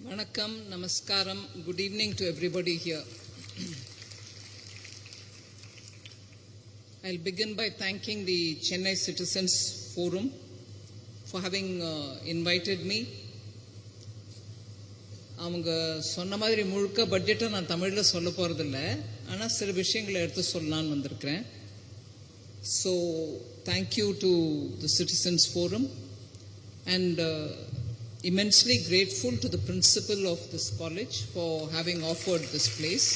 Vanakkam, Namaskaram, good evening to everybody here. I'll begin by thanking the Chennai Citizens Forum for having invited me. அவங்க சொன்ன மாதிரி முழுக்க பட்ஜெட்டை நான் தமிழில் சொல்ல போகிறதில்ல, ஆனால் சில விஷயங்களை எடுத்து சொல்லலான்னு வந்திருக்கிறேன். So thank you to the citizens forum and immensely grateful to the principal of this college for having offered this place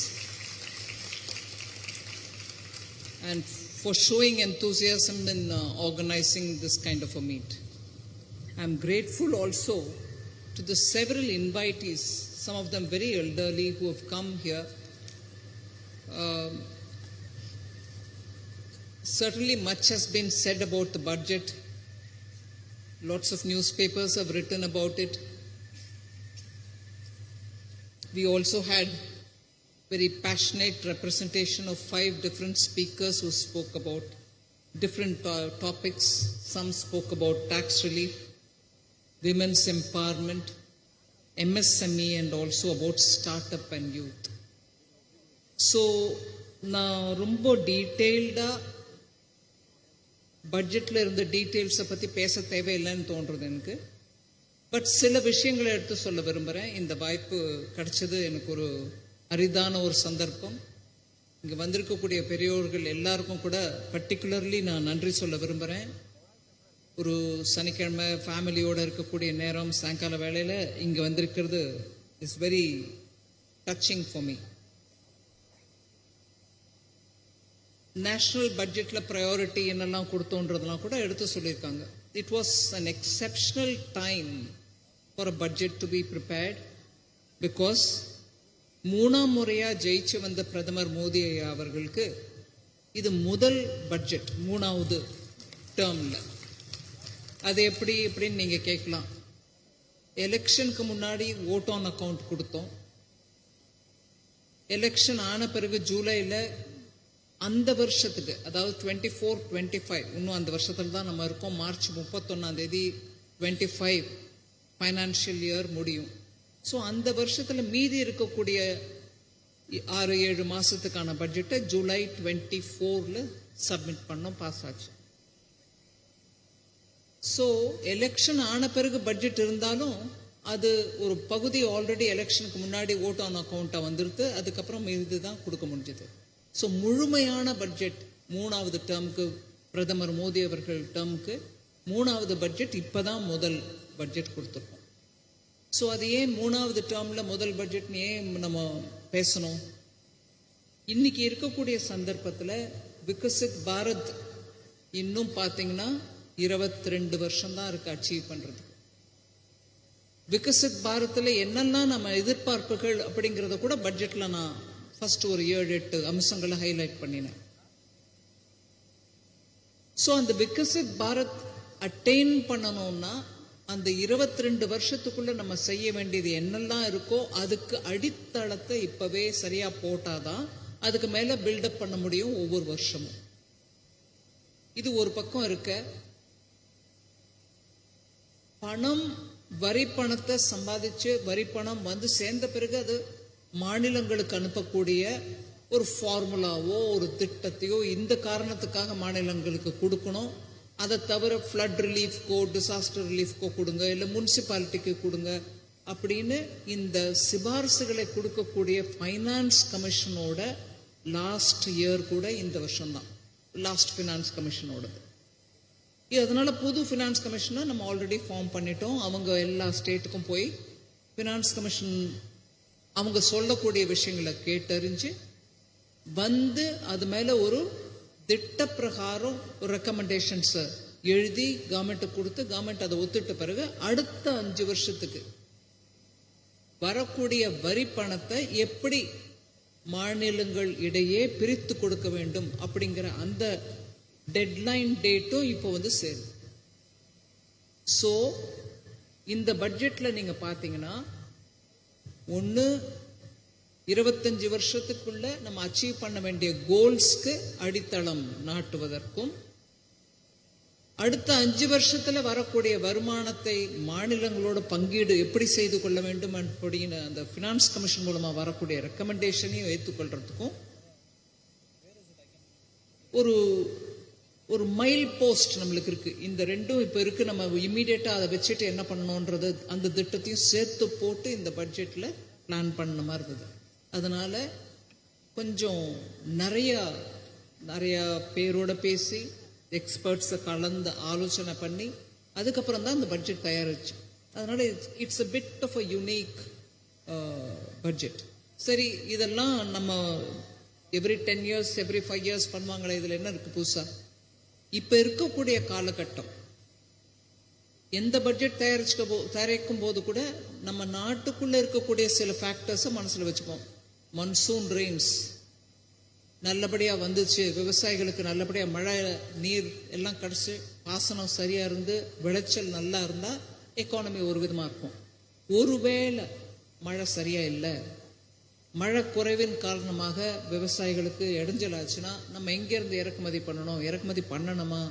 and for showing enthusiasm in organizing this kind of a meet. I am grateful also to the several invitees, some of them very elderly, who have come here. Certainly much has been said about the budget. Lots of newspapers have written about it. We also had very passionate representation of 5 different speakers who spoke about different topics. Some spoke about tax relief, women's empowerment, MSME, and also about startup and youth. So, na rombo detailed பட்ஜெட்டில் இருந்த டீட்டெயில்ஸை பற்றி பேச தேவையில்லைன்னு தோன்றுறது எனக்கு. But சில விஷயங்களை எடுத்து சொல்ல விரும்புகிறேன். இந்த வாய்ப்பு கிடைச்சது எனக்கு ஒரு அரிதான ஒரு சந்தர்ப்பம். இங்கே வந்திருக்கக்கூடிய பெரியோர்கள் எல்லாருக்கும் கூட பர்டிகுலர்லி நான் நன்றி சொல்ல விரும்புகிறேன். ஒரு சனிக்கிழமை ஃபேமிலியோடு இருக்கக்கூடிய நேரம், சாயங்கால வேளையில் இங்கே வந்திருக்கிறது is very touching for me. National பட்ஜெட்டில் ப்ரையாரிட்டி என்னெல்லாம் கொடுத்தோன்றதெல்லாம் கூட எடுத்து சொல்லியிருக்காங்க. It was an exceptional time for a budget to be prepared because 3ஆம் முறையாக ஜெயிச்சு வந்த பிரதமர் மோடி அவர்களுக்கு இது முதல் பட்ஜெட் 3வது டேர்மில். அது எப்படின்னு நீங்கள் கேட்கலாம். எலெக்ஷனுக்கு முன்னாடி ஓட் ஆன் அக்கவுண்ட் கொடுத்தோம். எலெக்ஷன் ஆன பிறகு ஜூலையில் அந்த வருஷத்துக்கு, அதாவது 24-25, இன்னும் அந்த வருஷத்துல தான் நம்ம இருக்கோம். மார்ச் 31 25 ஃபைனான்ஷியல் இயர் முடியும். ஸோ அந்த வருஷத்துல மீதி இருக்கக்கூடிய 6-7 மாசத்துக்கான பட்ஜெட்டை ஜூலை 24 சப்மிட் பண்ணோம், பாஸ் ஆச்சு. ஸோ எலெக்ஷன் ஆன பிறகு பட்ஜெட் இருந்தாலும் அது ஒரு பகுதி ஆல்ரெடி எலெக்ஷனுக்கு முன்னாடி ஓட் ஆன் அக்கௌண்ட்டை வந்துருது. அதுக்கப்புறம் இதுதான் கொடுக்க முடிஞ்சது. ஸோ முழுமையான பட்ஜெட் 3வது டேர்முக்கு, பிரதமர் மோடி அவர்கள் டேர்முக்கு 3வது பட்ஜெட் இப்போதான் முதல் பட்ஜெட் கொடுத்துருக்கோம். ஸோ அது ஏன் 3வது டேர்மில் முதல் பட்ஜெட்னு ஏன் நம்ம பேசணும்? இன்னைக்கு இருக்கக்கூடிய சந்தர்ப்பத்தில் விகசித் பாரத் இன்னும் பார்த்தீங்கன்னா 22 வருஷம் தான் இருக்கு அச்சீவ் பண்ணுறதுக்கு. விகசித் பாரத்தில் என்னெல்லாம் நம்ம எதிர்பார்ப்புகள் அப்படிங்கிறத கூட பட்ஜெட்டில் நான் ஃபர்ஸ்ட் ஒரு 7-8 அம்சங்களை ஹைலைட் பண்ணினேன். ஸோ அந்த விகசித் பாரத் அட்டைன் பண்ணணும்னா அந்த 22 வருஷத்துக்குள்ள நம்ம செய்ய வேண்டியது என்னெல்லாம் இருக்கோ அதுக்கு அடித்தளத்தை இப்பவே சரியா போட்டாதான் அதுக்கு மேல பில்டப் பண்ண முடியும் ஒவ்வொரு வருஷமும். இது ஒரு பக்கம் இருக்க, பணம், வரி பணத்தை சம்பாதிச்சு வரி பணம் வந்து சேர்ந்த பிறகு அது மாநிலங்களுக்கு அனுப்பக்கூடிய ஒரு ஃபார்முலாவோ ஒரு திட்டத்தையோ இந்த காரணத்துக்காக மாநிலங்களுக்கு கொடுக்கணும். அதை தவிர ஃப்ளட் ரிலீஃப்கோ டிசாஸ்டர் ரிலீஃப்கோ கொடுங்க, இல்லை முனிசிபாலிட்டிக்கு கொடுங்க அப்படின்னு இந்த சிபாரிசுகளை கொடுக்கக்கூடிய ஃபைனான்ஸ் கமிஷனோட லாஸ்ட் இயர் கூட இந்த வருஷம்தான் லாஸ்ட் ஃபினான்ஸ் கமிஷனோடது. அதனால புது ஃபினான்ஸ் கமிஷனை நம்ம ஆல்ரெடி ஃபார்ம் பண்ணிட்டோம். அவங்க எல்லா ஸ்டேட்டுக்கும் போய் ஃபினான்ஸ் கமிஷன் அவங்க சொல்லக்கூடிய விஷயங்களை கேட்டறிஞ்சு வந்து அது மேல ஒரு திட்ட பிரகாரம் ரெக்கமெண்டேஷன்ஸை எழுதி கவர்மெண்ட்டுக்கு கொடுத்து கவர்மெண்ட் அதை ஒத்துட்ட பிறகு அடுத்த 5 வருஷத்துக்கு வரக்கூடிய வரி பணத்தை எப்படி மாநிலங்கள் இடையே பிரித்து கொடுக்க வேண்டும் அப்படிங்கிற அந்த டெட்லைன் டேட்டும் இப்போ வந்து சேரும். ஸோ இந்த பட்ஜெட்ல நீங்க பாத்தீங்கன்னா 25 வருஷத்துக்குள்ள நம்ம அச்சீவ் பண்ண வேண்டிய கோல்ஸ்க்கு அடித்தளம் நாட்டுவதற்கும், அடுத்த 5 வருஷத்துல வரக்கூடிய வருமானத்தை மாநிலங்களோட பங்கீடு எப்படி செய்து கொள்ள வேண்டும் அப்படின்னு அந்த பினான்ஸ் கமிஷன் மூலமா வரக்கூடிய ரெக்கமெண்டேஷனையும் ஏற்றுக்கொள்றதுக்கும் ஒரு ஒரு மைல் போஸ்ட் நம்மளுக்கு இருக்கு. இந்த ரெண்டும் இப்ப இருக்கு. நம்ம இம்மீடியட்டா அதை வச்சுட்டு என்ன பண்ணணும்ன்றது அந்த திட்டத்தையும் சேர்த்து போட்டு இந்த பட்ஜெட்ல பிளான் பண்ண மாதிரி இருந்தது. அதனால கொஞ்சம் நிறைய பேரோட பேசி எக்ஸ்பர்ட்ஸை கலந்து ஆலோசனை பண்ணி அதுக்கப்புறம் தான் இந்த பட்ஜெட் தயாரிச்சு. அதனால it's a bit of a unique budget. சரி, இதெல்லாம் நம்ம எவ்ரி 10 years எவ்ரி 5 years பண்ணுவாங்களே, இதுல என்ன இருக்கு புதுசா? இப்ப இருக்கக்கூடிய காலகட்டம் எந்த பட்ஜெட் தயாரிக்கும் போது கூட நம்ம நாட்டுக்குள்ள இருக்கக்கூடிய சில ஃபேக்டர்ஸை மனசுல வச்சுப்போம். மன்சூன் ரெயின்ஸ் நல்லபடியா வந்துச்சு, விவசாயிகளுக்கு நல்லபடியா மழை நீர் எல்லாம் கிடைச்சு பாசனம் சரியா இருந்து விளைச்சல் நல்லா இருந்தா எக்கானமி ஒரு விதமா இருக்கும். ஒருவேளை மழை சரியா இல்லை, மழை குறைவின் காரணமாக விவசாயிகளுக்கு இடைஞ்சல் ஆச்சுன்னா நம்ம எங்க இருந்து இறக்குமதி பண்ணணும், இறக்குமதி பண்ணணுமா,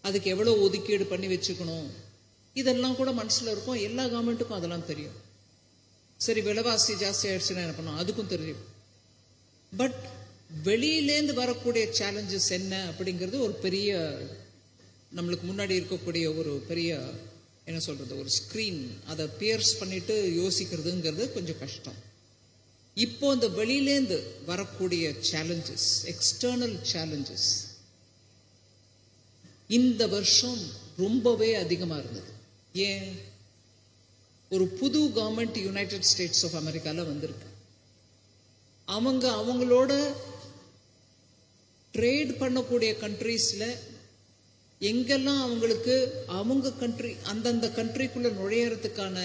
அதுக்கு எவ்வளவு ஒதுக்கீடு பண்ணி வச்சுக்கணும், இதெல்லாம் கூட மனசுல இருக்கும். எல்லா கவர்மெண்ட்டுக்கும் அதெல்லாம் தெரியும். சரி, விலைவாசி ஜாஸ்தி ஆயிடுச்சுன்னா என்ன பண்ணும், அதுக்கும் தெரியும். பட் வெளியிலேந்து வரக்கூடிய சேலஞ்சஸ் என்ன அப்படிங்கிறது ஒரு பெரிய நம்மளுக்கு முன்னாடி இருக்கக்கூடிய ஒரு பெரிய என்ன சொல்றது ஒரு ஸ்கிரீன், அதை பியர்ஸ் பண்ணிட்டு யோசிக்கிறதுங்கிறது கொஞ்சம் கஷ்டம். இப்போ இந்த வெளியிலேந்து வரக்கூடிய சேலஞ்சஸ், எக்ஸ்டர்னல் சேலஞ்சஸ் இந்த வருஷம் ரொம்பவே அதிகமா இருந்தது. ஏன்? ஒரு புது கவர்மெண்ட் யுனைடெட் ஸ்டேட்ஸ் ஆஃப் அமெரிக்கால வந்திருக்கு. அவங்களோட ட்ரேட் பண்ணக்கூடிய கண்ட்ரீஸ்ல எங்கெல்லாம் அவங்களுக்கு அவங்க கண்ட்ரி அந்தந்த கண்ட்ரிக்குள்ள நுழையறதுக்கான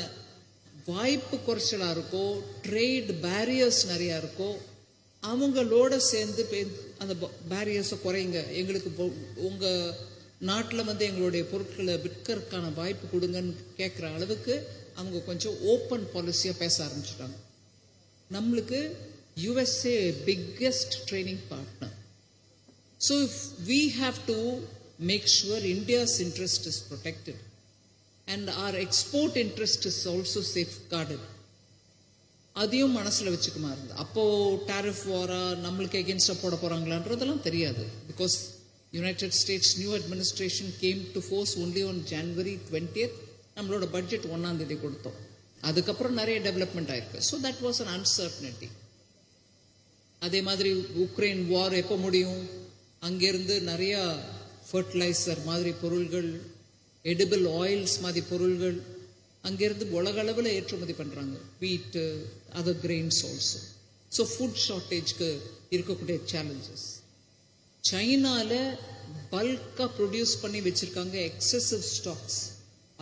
வாய்ப்பு குறைச்சலா இருக்கோ, ட்ரேட் பேரியர்ஸ் நிறைய இருக்கோ, அவங்களோட சேர்ந்து அந்த பேரியர்ஸை குறைங்க, எங்களுக்கு உங்க நாட்டில் வந்து எங்களுடைய பொருட்களை விற்கிறதுக்கான வாய்ப்பு கொடுங்கன்னு கேட்குற அளவுக்கு அவங்க கொஞ்சம் ஓப்பன் பாலிசியா பேச ஆரம்பிச்சுட்டாங்க. நம்மளுக்கு USA biggest training partner. So if we have to make sure India's interest is protected and our export interest is also safeguarded, அதையும் மனசுல வச்சுக்குமா இருந்தது. அப்போ டாரிஃப் வாரா நம்மளுக்கு எகென்ஸ்டா போட போறாங்களான்றதெல்லாம் தெரியாது. Because United states new administration came to force only on January 20th. நம்மளோட budget 1ஆம் தேதி கொடுத்தோம். அதுக்கப்புறம் நிறைய டெவலப்மெண்ட் ஆயிருக்கு. So that was an uncertainty. அதே மாதிரி உக்ரைன் வார் எப்போ முடியும், அங்கிருந்து நிறைய ஃபர்டிலைசர் மாதிரி பொருள்கள், எடிபிள் ஆயில்ஸ் மாதிரி பொருள்கள் அங்கிருந்து உலக அளவில் ஏற்றுமதி பண்றாங்க. Wheat, other grains also. So food ஷார்டேஜ்க்கு இருக்கக்கூடிய சேலஞ்சஸ். சைனால பல்கா ப்ரொடியூஸ் பண்ணி வச்சிருக்காங்க எக்ஸசிவ் ஸ்டாக்ஸ்.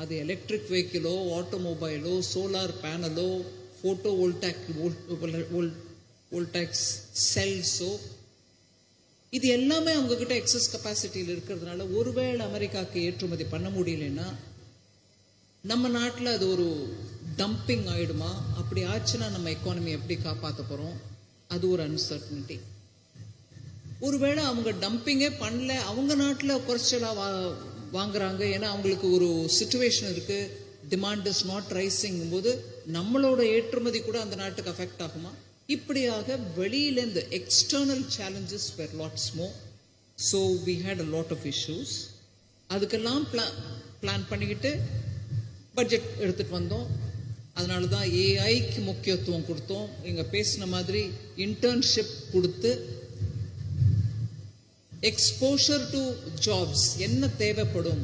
அது எலக்ட்ரிக் வெஹிக்கிளோ, ஆட்டோமொபைலோ, சோலார் பேனலோ, போட்டோ வோல்டாக்ஸ் செல்ஸோ, இது எல்லாமே அவங்க கிட்ட எக்ஸஸ் கெப்பாசிட்டியில் இருக்கிறதுனால ஒருவேளை அமெரிக்காவுக்கு ஏற்றுமதி பண்ண முடியலன்னா நம்ம நாட்டில் அது ஒரு டம்பிங் ஆயிடுமா? அப்படி ஆச்சுன்னா நம்ம எக்கானமி எப்படி காப்பாற்ற போறோம்? அது ஒரு அன்சர்டனிட்டி. ஒருவேளை அவங்க டம்பிங்கே பண்ணல, அவங்க நாட்டில் குறைச்சலா வாங்குறாங்க, ஏன்னா அவங்களுக்கு ஒரு சிச்சுவேஷன் இருக்கு, டிமாண்ட் இஸ் நாட் ரைசிங் போது நம்மளோட ஏற்றுமதி கூட அந்த நாட்டுக்கு அஃபெக்ட் ஆகுமா? இப்படியாக வெளியிலேருந்து external challenges were lots more. So we had a lot of issues. அதுக்கெல்லாம் பிளான் பண்ணிக்கிட்டு பட்ஜெட் எடுத்துட்டு வந்தோம். அதனால தான் ஏஐக்கு முக்கியத்துவம் கொடுத்தோம். இங்க பேசின மாதிரி இன்டர்ன்ஷிப் கொடுத்து எக்ஸ்போஷர் டு ஜாப்ஸ் என்ன தேவைப்படும்,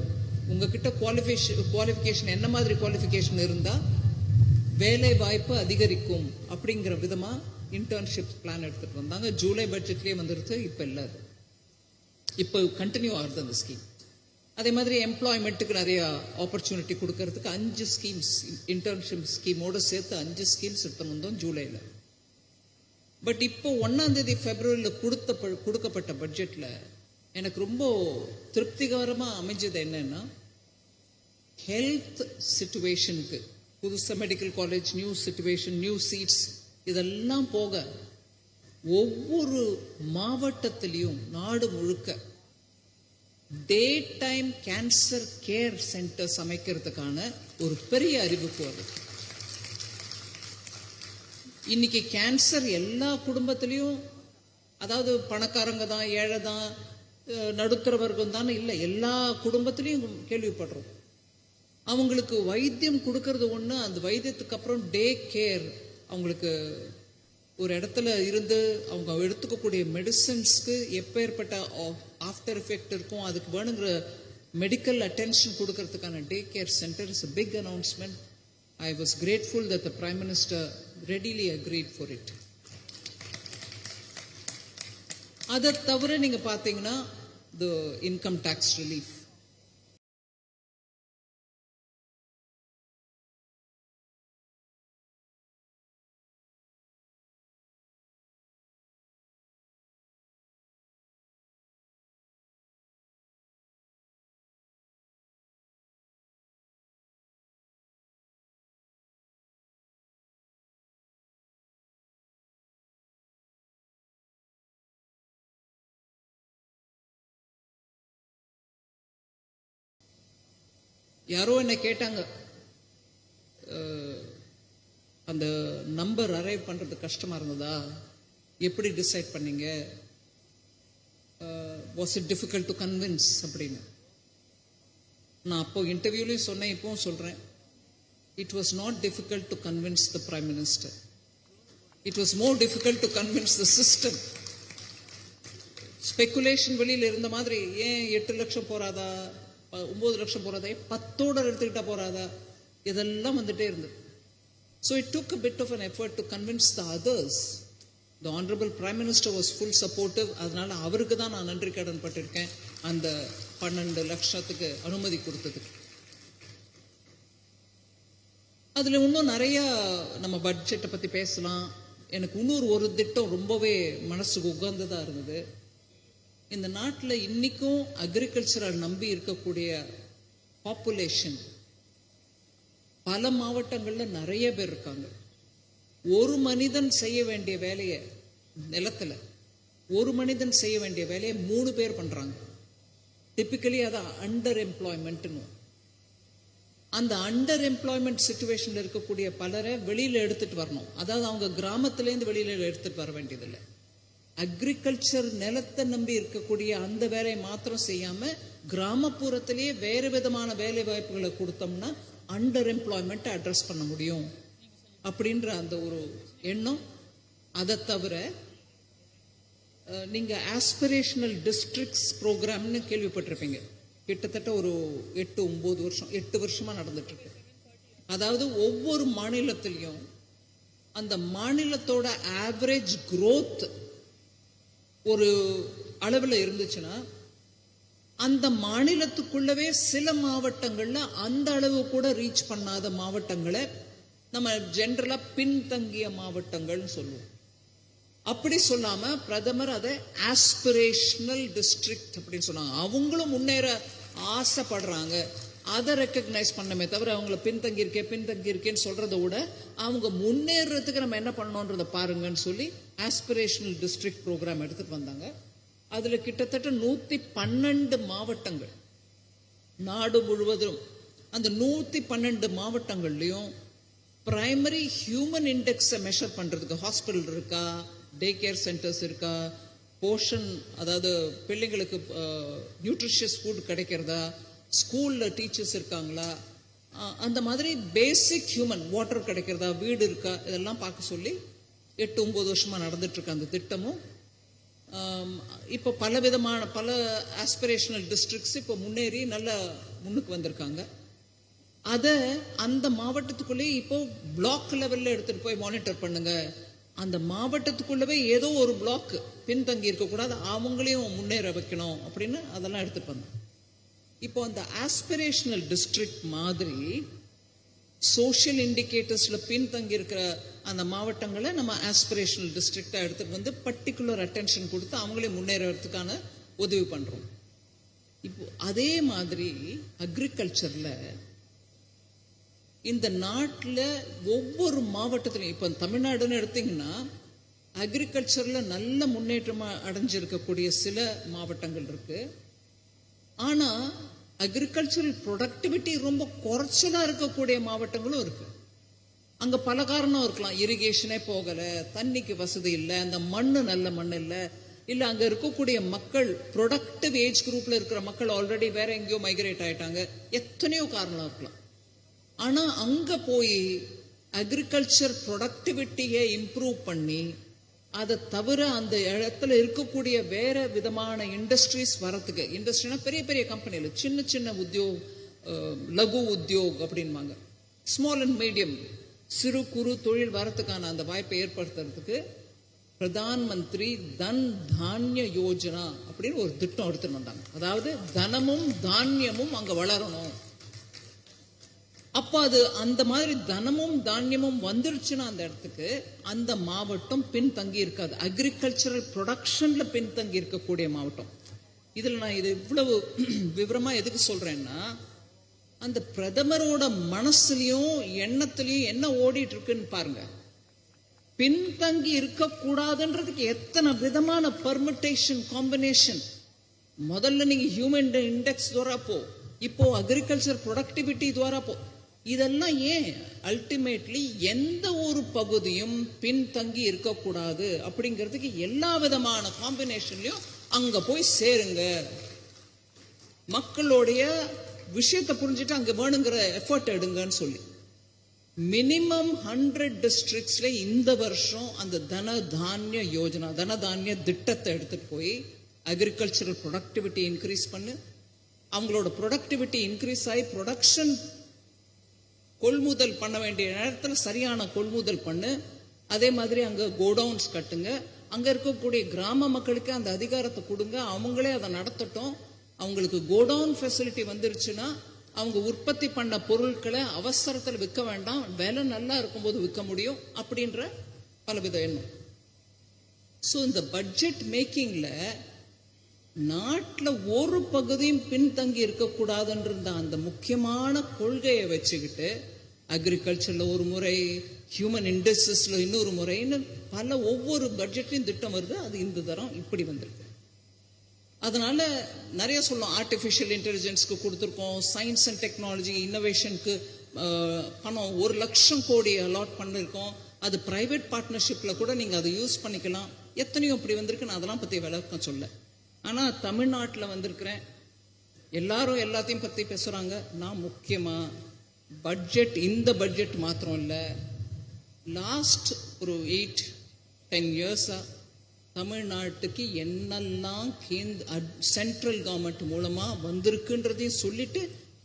உங்ககிட்ட குவாலிஃபிகேஷன் என்ன மாதிரி குவாலிஃபிகேஷன் இருந்தா வேலை வாய்ப்பு அதிகரிக்கும் அப்படிங்கிற விதமா இன்டர்ன்ஷிப் பிளான் எடுத்துட்டு வந்தாங்க. ஜூலை பட்ஜெட்லயே வந்துருச்சு. இப்ப இல்ல, அது இப்ப கண்டினியூ ஆகுது அந்த ஸ்கீம். அதே மாதிரி எம்ப்ளாய்மெண்ட்டுக்கு நிறைய ஆப்பர்ச்சுனிட்டி கொடுக்கறதுக்கு 5 ஸ்கீம்ஸ், இன்டர்ன்ஷிப் ஸ்கீமோட சேர்த்து 5 ஸ்கீம்ஸ் எடுத்து வந்தோம் ஜூலைல. பட் இப்போ 1ஆம் தேதி பிப்ரவரியில் கொடுக்கப்பட்ட பட்ஜெட்ல எனக்கு ரொம்ப திருப்திகரமா அமைஞ்சது என்னன்னா, ஹெல்த் சிச்சுவேஷனுக்கு புதுசா medical college, new situation, new seats, இதெல்லாம் போக ஒவ்வொரு மாவட்டத்திலையும் நாடு முழுக்க day time cancer care centre அமைக்கிறதுக்கான ஒரு பெரிய அறிவிப்பு அது. இன்னைக்கு கேன்சர் எல்லா குடும்பத்திலையும், அதாவது பணக்காரங்க தான், ஏழை தான், நடுத்தர வர்க்கம் தான் இல்லை, எல்லா குடும்பத்திலையும் கேள்விப்படுறோம். அவங்களுக்கு வைத்தியம் கொடுக்கறது ஒன்று, அந்த வைத்தியத்துக்கு அப்புறம் டே கேர், அவங்களுக்கு ஒரு இடத்துல இருந்து அவங்க எடுத்துக்கக்கூடிய மெடிசன்ஸ்க்கு எப்பேற்பட்ட ஆஃப்டர் எஃபெக்ட் இருக்கும், அதுக்கு வேணுங்கிற மெடிக்கல் அட்டென்ஷன் கொடுக்கறதுக்கான day care centre is a big announcement. I was grateful that the Prime Minister readily agreed for it. அதை தவிர நீங்க பாத்தீங்கன்னா the income tax relief, யாரோ என்ன கேட்டாங்க, அந்த நம்பர் அரைவ் பண்றது கஷ்டமா இருந்ததா, எப்படி டிசைட் பண்ணீங்க, was it difficult to convince அப்படின்னு. நான் அப்போ இன்டர்வியூலையும் சொன்னேன், இப்பவும் சொல்றேன், it was not difficult to convince the prime minister. It was more difficult to convince the system. Speculation வெளியில் இருந்த மாதிரி, ஏன் 8 லட்சம் போறாதா, 9 லட்சம் போறாதா, 10ஓட எடுத்துக்கிட்டா போறாதா, இதெல்லாம் வந்துட்டே இருந்தது. So it took a bit of an effort to convince the others. The Honorable Prime Minister was full supportive. அதனால அவருக்கு தான் நான் நன்றி கடன் பட்டிருக்கேன், அந்த 12 லட்சத்துக்கு அனுமதி கொடுத்ததுக்கு. அதுல இன்னும் நிறைய நம்ம பட்ஜெட்டை பத்தி பேசலாம். எனக்கு இன்னொரு ஒரு திட்டம் ரொம்பவே மனசுக்கு உகந்ததா இருந்தது. இந்த நாட்டில் இன்னைக்கும் அக்ரிகல்ச்சரை நம்பி இருக்கக்கூடிய பாப்புலேஷன் பல மாவட்டங்கள்ல நிறைய பேர் இருக்காங்க. ஒரு மனிதன் செய்ய வேண்டிய வேலையை, நிலத்துல ஒரு மனிதன் செய்ய வேண்டிய வேலையை 3 பேர் பண்றாங்க. டிப்பிக்கலி அதான் அண்டர் எம்ப்ளாய்மெண்ட். அந்த அண்டர் எம்ப்ளாய்மெண்ட் சிச்சுவேஷன்ல இருக்கக்கூடிய பலரை வெளியில எடுத்துட்டு வரணும். அதாவது அவங்க கிராமத்திலேருந்து வெளியில எடுத்துட்டு வர வேண்டியதில்லை. அக்ரிகல்ச்சர் நிலத்தை நம்பி இருக்கக்கூடிய அந்த வேலையை மாத்திரம் செய்யாம கிராமப்புறத்திலேயே வேறு விதமான வேலை வாய்ப்புகளை கொடுத்தோம்னா அண்டர் எம்ப்ளாய்மெண்ட் அட்ரஸ் பண்ண முடியும் அப்படின்ற அந்த ஒரு எண்ணம். அதை தவிர நீங்க ஆஸ்பிரேஷனல் டிஸ்ட்ரிக்ட்ஸ் ப்ரோக்ராம்னு கேள்விப்பட்டிருப்பீங்க. கிட்டத்தட்ட ஒரு 8 வருஷமா நடந்துட்டு இருக்கு. அதாவது ஒவ்வொரு மாநிலத்திலையும் அந்த மாநிலத்தோட ஆவரேஜ் growth ஒரு அளவில் இருந்துச்சுன்னா, அந்த மாநிலத்துக்குள்ளவே சில மாவட்டங்கள்ல அந்த அளவு கூட ரீச் பண்ணாத மாவட்டங்களை நம்ம ஜெனரலா பின்தங்கிய மாவட்டங்கள்னு சொல்லுவோம். அப்படி சொல்லாம பிரதமர் அதை ஆஸ்பிரேஷனல் டிஸ்ட்ரிக்ட் அப்படின்னு சொன்னாங்க. அவங்களும் முன்னேற ஆசைப்படுறாங்க, அதை ரெக்கக்னைஸ் பண்ணமே தவிர அவங்கள பின்தங்கியிருக்கேன்னு சொல்றதை விட அவங்க முன்னேறதுக்கு நம்ம என்ன பண்ணணும்ன்றதை பாருங்கன்னு சொல்லி ஆஸ்பிரேஷனல் டிஸ்ட்ரிக்ட் ப்ரோக்ராம் எடுத்துட்டு வந்தாங்க. அதுல கிட்டத்தட்ட 112 மாவட்டங்கள் நாடு முழுவதும், அந்த 112 மாவட்டங்கள்லயும் பிரைமரி ஹியூமன் இண்டெக்ஸை மெஷர் பண்றதுக்கு ஹாஸ்பிட்டல் இருக்கா, டே கேர் சென்டர்ஸ் இருக்கா, போஷன் அதாவது பிள்ளைங்களுக்கு நியூட்ரிஷியஸ் ஃபுட் கிடைக்கிறதா, ஸ்கூல்ல டீச்சர்ஸ் இருக்காங்களா, அந்த மாதிரி பேசிக் ஹியூமன் வாட்டர் கிடைக்கிறதா, வீடு இருக்கா, இதெல்லாம் பார்க்க சொல்லி 8-9 வருஷமா நடந்துட்டு இருக்கு அந்த திட்டமும். இப்போ பல ஆஸ்பிரேஷனல் டிஸ்ட்ரிக்ட்ஸ் இப்போ முன்னேறி நல்ல முன்னுக்கு வந்திருக்காங்க. அதை அந்த மாவட்டத்துக்குள்ளே இப்போ பிளாக் லெவல்ல எடுத்துட்டு போய் மானிட்டர் பண்ணுங்க. அந்த மாவட்டத்துக்குள்ளவே ஏதோ ஒரு பிளாக் பின்தங்கி இருக்கக்கூடாது, அவங்களையும் முன்னேற வைக்கணும் அப்படின்னு அதெல்லாம் எடுத்துட்டு வந்தோம். இப்போ அந்த ஆஸ்பிரேஷனல் டிஸ்ட்ரிக்ட் மாதிரி சோஷியல் இண்டிகேட்டர்ஸ்ல பின்தங்கி இருக்கிற அந்த மாவட்டங்களை நம்ம ஆஸ்பிரேஷனல் டிஸ்ட்ரிக்டா எடுத்துட்டு வந்து பர்டிகுலர் அட்டென்ஷன் கொடுத்து அவங்களே முன்னேறதுக்கான உதவி பண்றோம். இப்போ அதே மாதிரி அக்ரிகல்ச்சர்ல இந்த நாட்டில் ஒவ்வொரு மாவட்டத்திலையும், இப்போ தமிழ்நாடுன்னு எடுத்தீங்கன்னா அக்ரிகல்ச்சர்ல நல்ல முன்னேற்றமா அடைஞ்சிருக்கக்கூடிய சில மாவட்டங்கள் இருக்கு. ஆனா அக்ரிகல்ச்சரல் ப்ரொடக்டிவிட்டி ரொம்ப குறைச்சலா இருக்கக்கூடிய மாவட்டங்களும் இருக்கு. அங்க பல காரணம் இருக்கலாம். இரிகேஷனே போகல, தண்ணிக்கு வசதி இல்லை, அந்த மண்ணு நல்ல மண் இல்லை, இல்ல அங்க இருக்கக்கூடிய மக்கள் ப்ரொடக்டிவ் ஏஜ் குரூப்ல இருக்கிற மக்கள் ஆல்ரெடி வேற எங்கேயோ மைக்ரேட் ஆயிட்டாங்க. எத்தனையோ காரணம் இருக்கலாம். ஆனா அங்க போய் அக்ரிகல்ச்சர் ப்ரொடக்டிவிட்டியை இம்ப்ரூவ் பண்ணி அதை தவிர அந்த இடத்துல இருக்கக்கூடிய வேற விதமான இண்டஸ்ட்ரீஸ் வரத்துக்கு, இண்டஸ்ட்ரினா பெரிய பெரிய கம்பெனில சின்ன சின்ன உத்தியோக், லகு உத்தியோக் அப்படின்வாங்க, ஸ்மால் அண்ட் மீடியம் சிறு குறு தொழில் வரத்துக்கான அந்த வாய்ப்பை ஏற்படுத்துறதுக்கு பிரதான் மந்திரி தன் தானிய யோஜனா அப்படின்னு ஒரு திட்டம் எடுத்துட்டு வந்தாங்க. அதாவது தனமும் தானியமும் அங்க வளரணும். அப்ப அது அந்த மாதிரி தனமும் தானியமும் வந்துருச்சுன்னா அந்த இடத்துக்கு அந்த மாவட்டம் பின்தங்கி இருக்காது. அக்ரிகல்ச்சரல் ப்ரொடக்ஷன்ல பின்தங்கி இருக்கக்கூடிய மாவட்டம். இதுல நான் இது இவ்வளவு விவரமா எதுக்கு சொல்றேன்னா, அந்த பிரதமரோட மனசுலயும் எண்ணத்திலையும் என்ன ஓடிட்டு இருக்குன்னு பாருங்க. பின்தங்கி இருக்கக்கூடாதுன்றதுக்கு எத்தனை விதமான பர்மிட்டேஷன் காம்பினேஷன். முதல்ல நீங்க ஹியூமன் இண்டெக்ஸ் துவாரா போ, இப்போ அக்ரிகல்ச்சர் ப்ரொடக்டிவிட்டி துவாரா போ. இதெல்லாம் ஏன்? அல்டிமேட்லி எந்த ஒரு பகுதியும் பின்தங்கி இருக்கக்கூடாது அப்படிங்கிறதுக்கு எல்லா விதமான காம்பினேஷன்லயும் அங்க போய் சேருங்க. மக்களுடைய விஷயத்தை புரிஞ்சுட்டு அங்க வேணுங்கிற எஃபர்ட் எடுங்கன்னு சொல்லி மினிமம் 100 டிஸ்ட்ரிக்ட்ஸ்ல இந்த வருஷம் அந்த தன தானிய யோஜனா, தன தானிய திட்டத்தை எடுத்துட்டு போய் அக்ரிகல்ச்சரல் ப்ரொடக்டிவிட்டி இன்க்ரீஸ் பண்ணு. அவங்களோட ப்ரொடக்டிவிட்டி இன்க்ரீஸ் ஆகி ப்ரொடக்ஷன் கொள்முதல் பண்ண வேண்டிய நேரத்தில் சரியான கொள்முதல் பண்ணு. அதே மாதிரி அங்க கோடவுன்ஸ் கட்டுங்க. அங்க இருக்கக்கூடிய கிராம மக்களுக்கு அந்த அதிகாரத்தை கொடுங்க, அவங்களே அதை நடத்தட்டும். அவங்களுக்கு கோடவுன் ஃபெசிலிட்டி வந்துருச்சுன்னா அவங்க உற்பத்தி பண்ண பொருட்களை அவசரத்தில் விற்க வேண்டாம், விலை நல்லா இருக்கும்போது விற்க முடியும் அப்படின்ற பலவித எண்ணம். ஸோ இந்த பட்ஜெட் மேக்கிங்ல நாட்டில் ஒரு பகுதியும் பின்தங்கி இருக்கக்கூடாதுன்ற அந்த முக்கியமான கொள்கையை வச்சுக்கிட்டு அக்ரிகல்ச்சர்ல ஒரு முறை, ஹியூமன் இண்டஸ்ட்ரீஸ்ல இன்னொரு முறைன்னு பல ஒவ்வொரு பட்ஜெட்லையும் திட்டம் வருது. அது இந்த தரம் இப்படி வந்திருக்கு. அதனால நிறைய சொல்லும். ஆர்டிஃபிஷியல் இன்டெலிஜென்ஸ்க்கு கொடுத்துருக்கோம், சயின்ஸ் அண்ட் டெக்னாலஜி இன்னோவேஷனுக்கு பணம் 1 லட்சம் கோடி அலாட் பண்ணிருக்கோம். அது பிரைவேட் பார்ட்னர்ஷிப்ல கூட நீங்க அதை யூஸ் பண்ணிக்கலாம். எத்தனையோ இப்படி வந்திருக்கு. நான் அதெல்லாம் பத்தி விளக்கம் சொல்ல. ஆனா தமிழ்நாட்டில் வந்திருக்கிறேன், எல்லாரும் எல்லாத்தையும் பத்தி பேசுறாங்க. நான் முக்கியமா பட்ஜெட், இந்த பட்ஜெட் மாத்திரம் இல்ல, லாஸ்ட் ஒரு 8-10 இயர்ஸா தமிழ்நாட்டுக்கு என்னெல்லாம் சென்ட்ரல் கவர்மெண்ட் மூலமா வந்திருக்குன்றதையும் சொல்லிட்டு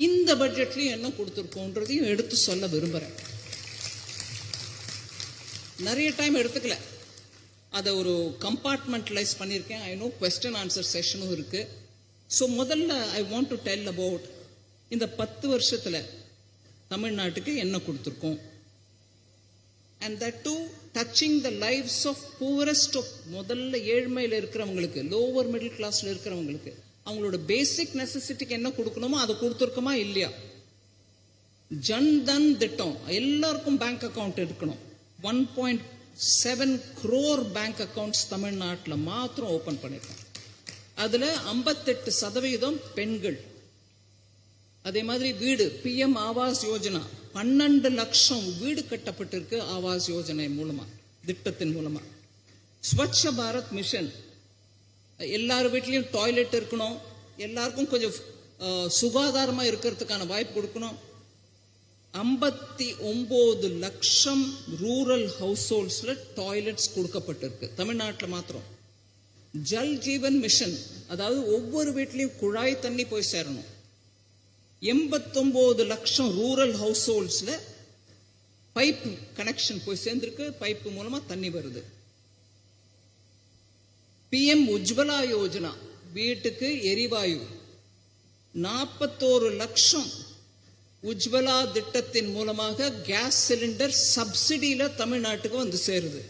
இந்த பட்ஜெட்லயும் என்ன கொடுத்துருக்கோன்றதையும் எடுத்து சொல்ல விரும்புறேன். நிறைய டைம் எடுத்துக்கல, அதை ஒரு கம்பார்ட்மெண்டலைஸ் பண்ணியிருக்கேன். ஐ நோ கொஸ்டின் ஆன்சர் செஷனும் இருக்கு. ஸோ முதல்ல I want to tell about இந்த 10 வருஷத்துல தமிழ்நாட்டுக்கு என்ன கொடுத்துருக்கோம். And that to touching the lives of poorest of, முதல்ல ஏழ்மையில் இருக்கிறவங்களுக்கு, லோவர் மிடில் கிளாஸ்ல இருக்கிறவங்களுக்கு அவங்களோட பேசிக் நெசசிட்டிக்கு என்ன கொடுக்கணுமோ அதை கொடுத்துருக்கோமா இல்லையா? ஜன் தன் திட்டம், எல்லாருக்கும் பேங்க் அக்கவுண்ட் இருக்கணும். 1.7 crore பேங்க் அக்கவுண்ட்ஸ் தமிழ்நாட்டில் மாத்திரம் ஓபன் பண்ணிருக்கோம். அதுல 58% பெண்கள். அதே மாதிரி வீடு, PM ஆவாஸ் யோஜனா 12 லட்சம் வீடு கட்டப்பட்டிருக்கு ஆவாஸ் யோஜனை மூலமா, திட்டத்தின் மூலமா. ஸ்வச்ச பாரத் மிஷன், எல்லார் வீட்லயும் டாய்லெட் இருக்கணும், எல்லாருக்கும் கொஞ்சம் சுகாதாரமா இருக்கிறதுக்கான வாய்ப்பு கொடுக்கணும். 59 லட்சம் ரூரல் ஹவுஸ் ஹோல்ட்ஸ்ல டாய்லெட்ஸ் கொடுக்கப்பட்டிருக்கு தமிழ்நாட்டில் மாத்திரம். ஜல் ஜீவன் மிஷன், அதாவது ஒவ்வொரு வீட்லயும் குழாய் தண்ணி போய் சேரணும். 89 லட்சம் ரூரல் ஹவுஸ் ஹோல்ட்ஸ்ல பைப் கனெக்ஷன் போய் சேர்ந்திருக்கு, பைப் மூலமா தண்ணி வருது. PM உஜ்வலா யோஜனா, வீட்டுக்கு எரிவாயு 41 லட்சம் உஜ்வலா திட்டத்தின் மூலமாக கேஸ் சிலிண்டர் சப்சிடியில தமிழ்நாட்டுக்கு வந்து சேருது.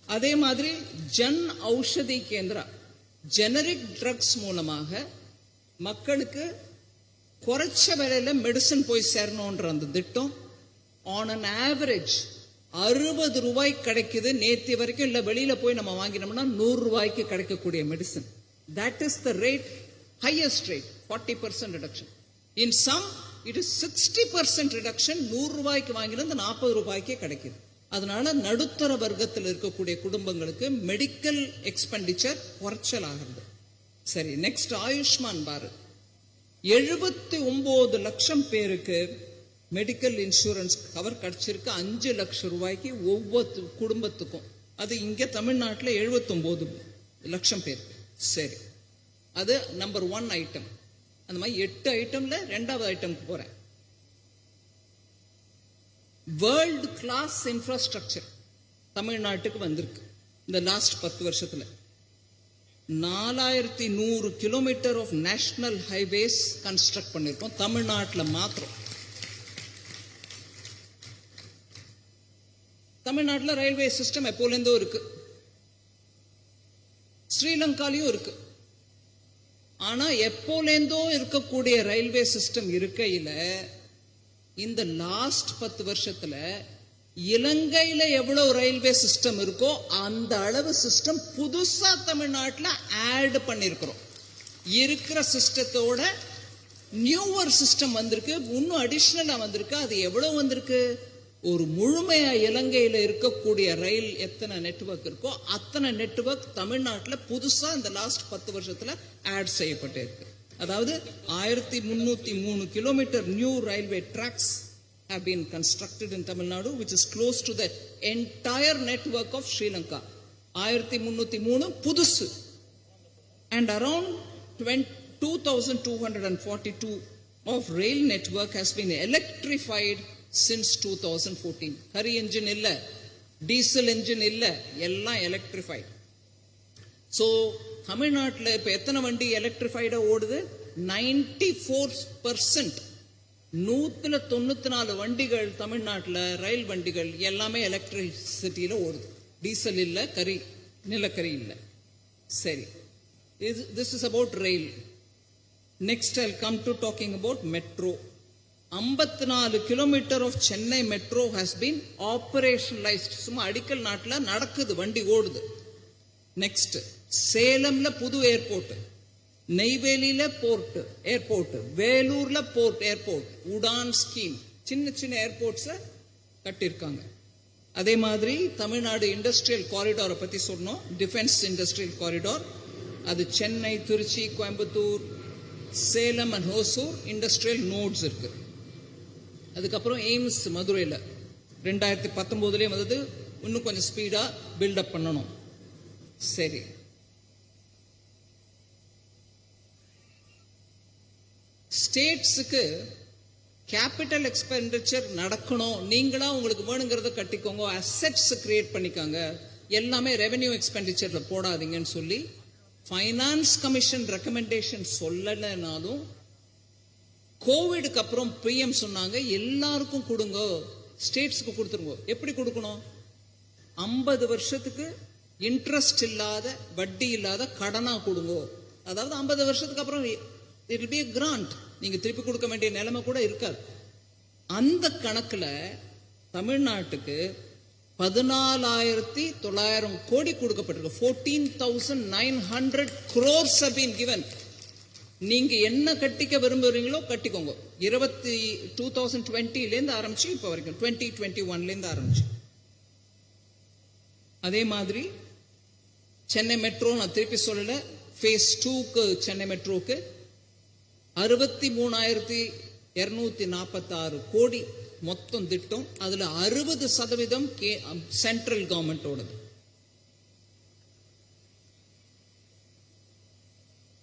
அதே மாதிரி ஜன் ஔஷதி கேந்திரா, ஜெனரிக் ட்ரக்ஸ் மூலமாக மக்களுக்கு குறைச்ச விலையில மெடிசன் போய் சேரணும்ன்ற அந்த திட்டம் ஆன் அன் ஆவரேஜ் 60 ரூபாய்க்கு கிடைக்குது. நேற்று வரைக்கும் இல்ல, வெளியில போய் நம்ம வாங்கினோம்னா 100 ரூபாய்க்கு கிடைக்கக்கூடிய medicine. That is the rate highest rate 40% reduction. In some it is 60% reduction. 100 ரூபாய்க்கு வாங்கினது 40 ரூபாய்க்கே கிடைக்குது. அதனால நடுத்தர வர்க்கத்தில் இருக்கக்கூடிய குடும்பங்களுக்கு மெடிக்கல் எக்ஸ்பெண்டிச்சர் குறைச்சல் ஆகிறது. சரி, நெக்ஸ்ட் ஆயுஷ்மான் பாரத். 79 லட்சம் பேருக்கு மெடிக்கல் இன்சூரன்ஸ் கவர் கிடைச்சிருக்கு. 5 லட்சம் ரூபாய்க்கு ஒவ்வொரு குடும்பத்துக்கும். அது இங்க தமிழ்நாட்டில் 79 லட்சம் பேருக்கு. சரி, அது நம்பர் 1 ஐட்டம். அந்த மாதிரி 8 ஐட்டம்ல 2வது ஐட்டம்க்கு போறேன். வேர்ல்டு கிளாஸ் இன்ஃப்ராஸ்ட்ரக்சர் தமிழ்நாட்டுக்கு வந்திருக்கு இந்த லாஸ்ட் 10 வருஷத்துல. 4100 kilometre of national highways construct பண்ணிருக்கோம் தமிழ்நாட்டில் மாத்திரம். தமிழ்நாட்டில் ரயில்வே சிஸ்டம் எப்போலேருந்தோ இருக்கு, ஸ்ரீலங்காலையும் இருக்கு. ஆனா எப்போலேருந்தோ இருக்கக்கூடிய ரயில்வே சிஸ்டம் இருக்கையில இந்த லாஸ்ட் 10 வருஷத்துல இலங்கையில எவ்வளவு ரயில்வே சிஸ்டம் இருக்கோ அந்த அளவு சிஸ்டம் புதுசா தமிழ்நாட்டில் ஆட் பண்ணிருக்கிறோம். இருக்கிற சிஸ்டத்தோட நியூவர் சிஸ்டம் வந்திருக்கு, இன்னும் அடிஷனலா வந்திருக்கு. அது எவ்வளவு வந்திருக்கு? ஒரு முழுமையா இலங்கையில இருக்கக்கூடிய ரயில் எத்தனை நெட்வொர்க் இருக்கோ அத்தனை நெட்வொர்க் தமிழ்நாட்டில் புதுசா இந்த லாஸ்ட் 10 வருஷத்துல ஆட் செய்யப்பட்டிருக்கு. அதாவது 1303 kilometre new railway tracks have been constructed in Tamil Nadu, which is close to the entire network of Sri Lanka. 1303 புதுசு. And around 2242 of rail network has been electrified since 2014. Hari engine இல்ல, diesel engine இல்ல, எல்லாம் electrified. So தமிழ்நாட்டில் இப்ப எத்தனை வண்டி எலக்ட்ரிஃபைடா ஓடுது? 94%. 194 வண்டிகள் தமிழ்நாட்டில் ரயில் வண்டிகள் எல்லாமே எலக்ட்ரிசிட்டியில ஓடுது. டீசல் இல்ல, நிலக்கரி இல்ல. சரி, this is about rail. Next I'll come to talking about metro. 54 kilometre of Chennai metro has been operationalised. சும்மா அடிக்கல் நாட்டில் நடக்குது, வண்டி ஓடுது. நெக்ஸ்ட் சேலம்ல புது ஏர்போர்ட், நெய்வேலியில போர்ட் ஏர்போர்ட், வேலூர்ல போர்ட் ஏர்போர்ட், உடான் ஸ்கீம், சின்ன சின்ன ஏர்போர்ட்ஸ் கட்டிருக்காங்க. அதே மாதிரி தமிழ்நாடு இண்டஸ்ட்ரியல் காரிடாரை பத்தி சொன்னோம். டிஃபென்ஸ் இண்டஸ்ட்ரியல் காரிடார், அது Chennai, Tiruchi, Coimbatore, Salem and Hosur industrial nodes இருக்கு. அதுக்கப்புறம் எய்ம்ஸ் மதுரையில் 2019 வந்தது. இன்னும் கொஞ்சம் ஸ்பீடா பில்டப் பண்ணணும். சரி, ஸ்டேட்ஸுக்கு கேபிட்டல் எக்ஸ்பெண்டிச்சர் நடக்கணும். நீங்களா உங்களுக்கு வேணுங்கிறத கட்டிக்கோங்க, அசெட்ஸ் கிரியேட் பண்ணிக்காங்க, எல்லாமே ரெவென்யூ எக்ஸ்பெண்டிச்சர்ல போடாதீங்கன்னு சொல்லி ஃபைனான்ஸ் கமிஷன் ரெக்கமெண்டேஷன் சொல்லலைனாலும் கோவிடுக்கு அப்புறம் பிஎம் சொன்னாங்க எல்லாருக்கும் கொடுங்க, ஸ்டேட்ஸுக்கு கொடுத்துருங்க. எப்படி கொடுக்கணும்? 50 வருஷத்துக்கு இன்ட்ரெஸ்ட் இல்லாத, வட்டி இல்லாத கடனா கொடுங்க. அதாவது 50 வருஷத்துக்கு அப்புறம் it will be a grant, நீங்க திருப்பி கொடுக்க வேண்டிய நிலைமை கூட இருக்காது. அந்த கணக்குல தமிழ்நாட்டுக்கு 14,900 கோடி கொடுக்கப்பட்டிருக்கு. 14,900 crores have been given. நீங்க என்ன கட்டிக்க விரும்புறீங்களோ கட்டிக்கோங்க. 2020 ஆரம்பிச்சு இப்ப வரைக்கும் 2021 ஆரம்பிச்சு. அதே மாதிரி சென்னை மெட்ரோ நான் திருப்பி சொல்லல, phase 2க்கு சென்னை மெட்ரோக்கு 63,246 கோடி மொத்தம் திட்டம். அதுல 60% சென்ட்ரல் கவர்மெண்டோடது.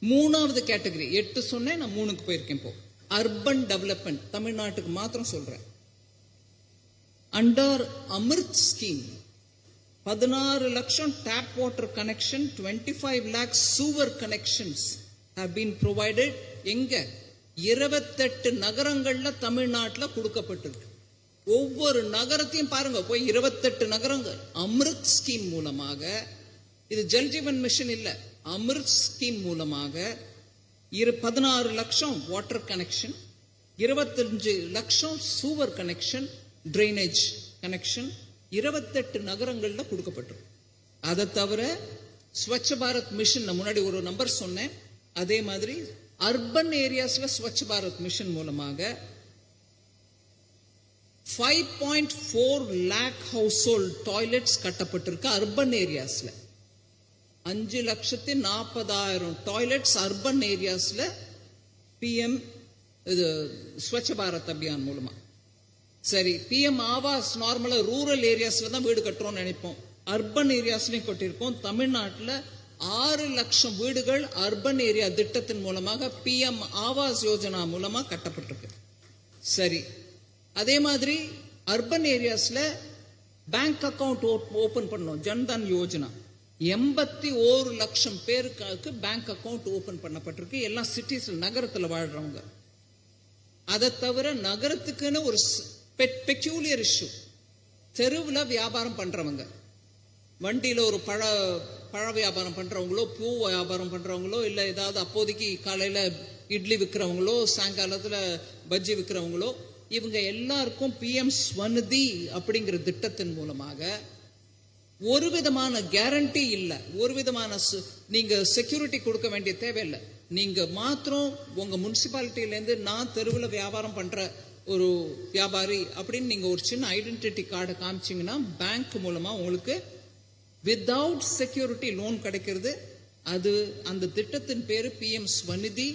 3வது கேட்டகரி 8 சொன்னேன், நான் 3க்கு போயிருக்கேன். இப்போ அர்பன் டெவலப்மெண்ட் தமிழ்நாட்டுக்கு மாத்திரம் சொல்றேன். அண்டர் அமிர்த் ஸ்கீம் 16 லட்சம் tap water connection, 25 lakh சூவர் connections have been provided. எங்க? 28 நகரங்கள்ல தமிழ்நாட்டில் கொடுக்கப்பட்டிருக்கு. ஒவ்வொரு நகரத்தையும் பாருங்க, போய் 28 நகரங்கள் அமிர்த் ஸ்கீம் மூலமாக, இது ஜல்ஜீவன் மிஷன் இல்ல, அமிர்த் ஸ்கீம் மூலமாக 16 லட்சம் வாட்டர் கனெக்ஷன், 25 லட்சம் சூவர் கனெக்ஷன், டிரைனேஜ் கனெக்ஷன் 28 நகரங்கள்ல கொடுக்கப்பட்டிருக்கு. அதை தவிர ஸ்வச்ச பாரத் மிஷன் முன்னாடி ஒரு நம்பர் சொன்னேன். அதே மாதிரி அர்பன் ஏரியாஸ்ல ஸ்வச் பாரத் மிஷன் மூலமாக 5.4 lakh household toilets கட்டப்பட்டிருக்கு அர்பன் ஏரியாஸ்ல. 5,40,000 டாய்லெட்ஸ் அர்பன் ஏரியாஸ்ல PM இது ஸ்வச் பாரத் அபியான் மூலமா. சரி, PM ஆவாஸ் நார்மலா ரூரல் ஏரியாஸ்ல தான் வீடு கட்டுறோம்னு நினைப்போம். அர்பன் ஏரியாஸ்லயும் கட்டியிருக்கோம். தமிழ்நாட்டில் 6 லட்சம் வீடுகள் அர்பன் ஏரியா திட்டத்தின் மூலமாக PM ஆவாஸ் யோஜனா மூலமா கட்டப்பட்டிருக்கு. சரி, அதே மாதிரி அர்பன் ஏரியாஸ்ல பேங்க் அக்கவுண்ட் ஓபன் பண்ணோம். ஜன்தன் யோஜனா 81 லட்சம் பேருக்கு பேங்க் அக்கவுண்ட் ஓபன் பண்ணப்பட்டிருக்கு. எல்லாம் சிட்டிஸ் நகரத்தில் வாழ்றவங்க. அதை தவிர நகரத்துக்குன்னு ஒரு பெக்யூலியர் இஷ்யூ, தெருவில் வியாபாரம் பண்றவங்க, வண்டியில ஒரு பழ வியாபாரம் பண்றவங்களோ, பூ வியாபாரம் பண்றவங்களோ, இல்ல ஏதாவது அப்போதைக்கு காலையில இட்லி விற்கிறவங்களோ, சாயங்காலத்துல பஜ்ஜி விற்கிறவங்களோ, இவங்க எல்லாருக்கும் PM ஸ்வநிதி அப்படிங்கிற திட்டத்தின் மூலமாக ஒரு விதமான கேரண்டி இல்ல, ஒரு விதமான நீங்க செக்யூரிட்டி கொடுக்க வேண்டிய தேவையில்லை. நீங்க மாத்திரம் உங்க முனிசிபாலிட்டியில இருந்து நான் தெருவில் வியாபாரம் பண்ற ஒரு வியாபாரி அப்படின்னு நீங்க ஒரு சின்ன ஐடென்டிட்டி கார்டை காமிச்சீங்கன்னா பேங்க் மூலமா உங்களுக்கு வித்தவுட் செக்யூரிட்டி லோன் கிடைக்கிறது. அது அந்த திட்டத்தின் பேரு PM ஸ்வநிதி.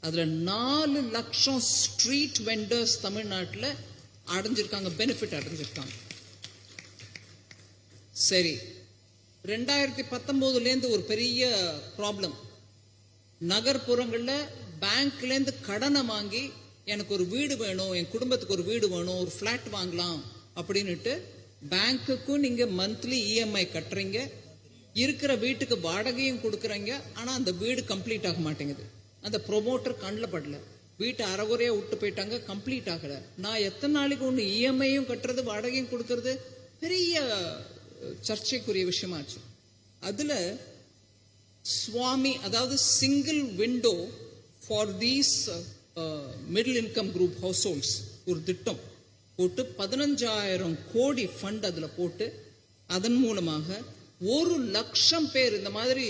அதுல 4 லட்சம் ஸ்ட்ரீட் வெண்டர்ஸ் தமிழ்நாட்டில் அடைஞ்சிருக்காங்க, பெனிஃபிட் அடைஞ்சிருக்காங்க. சரி, 2019 ஒரு பெரிய ப்ராப்ளம். நகர்ப்புறங்கள்ல பேங்க்ல இருந்து கடனை வாங்கி எனக்கு ஒரு வீடு வேணும், என் குடும்பத்துக்கு ஒரு வீடு வேணும், ஒரு பிளாட் வாங்கலாம் அப்படின்னுட்டு பேங்க்குக்கும் நீங்க மந்த்லி EMI கட்டுறீங்க, இருக்கிற வீட்டுக்கு வாடகையும் கொடுக்குறீங்க. ஆனா அந்த வீடு கம்ப்ளீட் ஆக மாட்டேங்குது. அந்த ப்ரொமோட்டர் கண்ணில் படல, வீட்டை அறகுறையா விட்டு போயிட்டாங்க, கம்ப்ளீட் ஆகல. நான் எத்தனை நாளைக்கு ஒன்று EMIயும் கட்டுறது வாடகையும் கொடுக்கறது பெரிய சர்ச்சைக்குரிய விஷயமாச்சு. அதுல சுவாமி, அதாவது single window for these middle income group house holds ஒரு திட்டம் போட்டு 15,000 கோடி ஃபண்ட் அதுல போட்டு அதன் மூலமாக 1 லட்சம் பேர் இந்த மாதிரி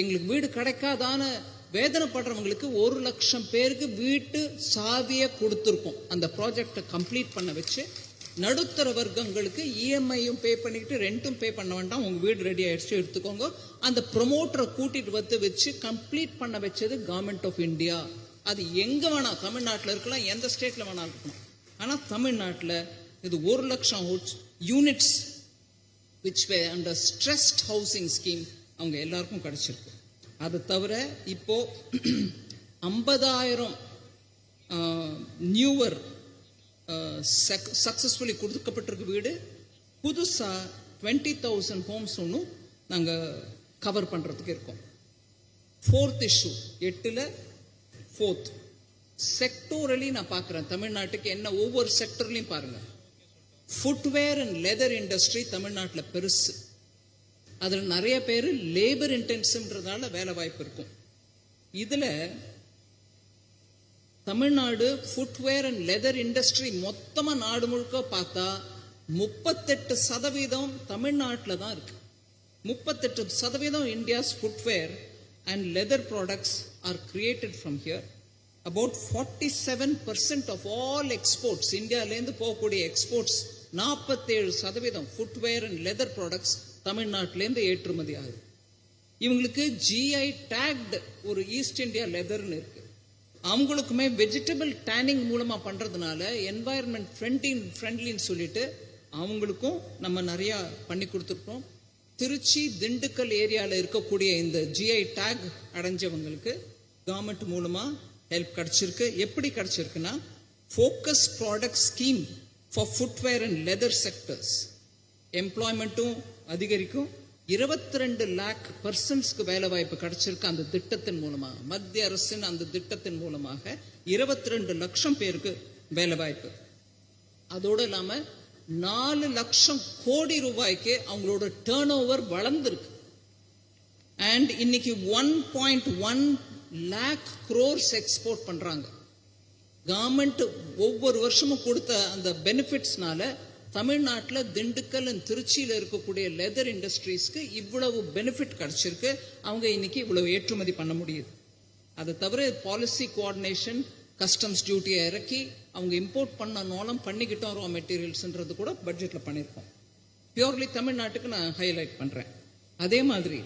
எங்களுக்கு வீடு கிடைக்காதான வேதனைப்படுறவங்களுக்கு 1 லட்சம் பேருக்கு வீட்டு சாவியை கொடுத்துருக்கோம். அந்த ப்ராஜெக்டை கம்ப்ளீட் பண்ண வச்சு நடுத்தர வர்க்கங்களுக்கு EMIயும் பே பண்ணிக்கிட்டு ரெண்டும் பே பண்ண வேண்டாம், உங்க வீடு ரெடி ஆயிடுச்சு எடுத்துக்கோங்க. அந்த ப்ரொமோட்டரை கூட்டிட்டு வச்சு கம்ப்ளீட் பண்ண வச்சது கவர்மெண்ட் ஆஃப் இந்தியா. அது எங்க வேணா, தமிழ்நாட்டில் இருக்கலாம், எந்த ஸ்டேட்ல வேணா இருக்கணும். ஆனா தமிழ்நாட்டில் இது 1 லட்சம் units which were under stressed housing scheme அவங்க எல்லாருக்கும் கிடைச்சிருக்கு. அது தவிர இப்போ 50,000 நியூவர் சக்சஸ்ஃபுல்லி கொடுக்கப்பட்டிருக்கு வீடு. புதுசா 20,000 ஹோம்ஸ் ஒன்றும் நாங்க கவர் பண்றதுக்கு இருக்கோம். 4th இஷ்யூ 8ல் 4th செக்டோரலி நான் பார்க்கிறேன் தமிழ்நாட்டுக்கு என்ன, ஒவ்வொரு செக்டர்லையும் பாருங்க. ஃபுட்வேர் அண்ட் லெதர் இண்டஸ்ட்ரி தமிழ்நாட்டில் பெருசு. அதில் நிறைய பேர் லேபர் இன்டென்சிவ்ன்றதால வேலை வாய்ப்பு இருக்கும். இதுல Tamil Nadu footwear and leather industry மொத்தமா நாடு முழுக்க பார்த்தா 38% தமிழ்நாட்டில் தான் இருக்கு. 38% India's footwear and leather products are created from here. About 47% of all exports, இந்தியாவிலேருந்து போகக்கூடிய exports 47% footwear and leather products தமிழ்நாட்டிலேருந்து ஏற்றுமதி ஆகுது. இவங்களுக்கு GI டேக்டு ஒரு ஈஸ்ட் இந்தியா லெதர்னு இருக்கு. அவங்களுக்குமே வெஜிடபிள் டேனிங் மூலமா பண்றதுனால என்வாயர்மெண்ட் ஃப்ரெண்ட்லின்னு சொல்லிட்டு அவங்களுக்கும் நம்ம நிறைய பண்ணி கொடுத்துருக்கோம். திருச்சி திண்டுக்கல் ஏரியாவில் இருக்கக்கூடிய இந்த GI டேக் அடைஞ்சவங்களுக்கு கவர்மெண்ட் மூலமா ஹெல்ப் கிடைச்சிருக்கு. எப்படி கிடைச்சிருக்குன்னா, focus product scheme for footwear and leather sectors. எம்ப்ளாய்மெண்ட்டும் அதிகரிக்கும். 22 lakh பர்சன்ஸ்க்கு வேலை வாய்ப்பு கிடைச்சிருக்கு அந்த திட்டத்தின் மூலமாக. மத்திய அரசின் அந்த திட்டத்தின் மூலமாக 22 லட்சம் பேருக்கு வேலை வாய்ப்பு. அதோடு இல்லாம 4 லட்சம் கோடி ரூபாய்க்கு அவங்களோட டர்ன் ஓவர் வளர்ந்துருக்கு. அண்ட் இன்னைக்கு 1.1 lakh crores எக்ஸ்போர்ட் பண்றாங்க. கவர்மெண்ட் ஒவ்வொரு வருஷமும் கொடுத்த அந்த பெனிஃபிட்ஸ்னால தமிழ்நாட்டில் திண்டுக்கல் திருச்சியில் இருக்கக்கூடிய லெதர் இண்டஸ்ட்ரீஸ்க்கு இவ்வளவு பெனிஃபிட் கிடைச்சிருக்கு. அவங்க இன்னைக்கு இவ்வளவு ஏற்றுமதி பண்ண முடியுது. அதை தவிர பாலிசி கோஆர்டினேஷன், கஸ்டம்ஸ் டியூட்டியை இறக்கி அவங்க இம்போர்ட் பண்ணனாலும் பண்ணிக்கிட்டோம் ரா மெட்டீரியல்ஸ்ன்றது கூட பட்ஜெட்ல பண்ணியிருக்கோம். பியூர்லி தமிழ்நாட்டுக்கு நான் ஹைலைட் பண்றேன். அதே மாதிரி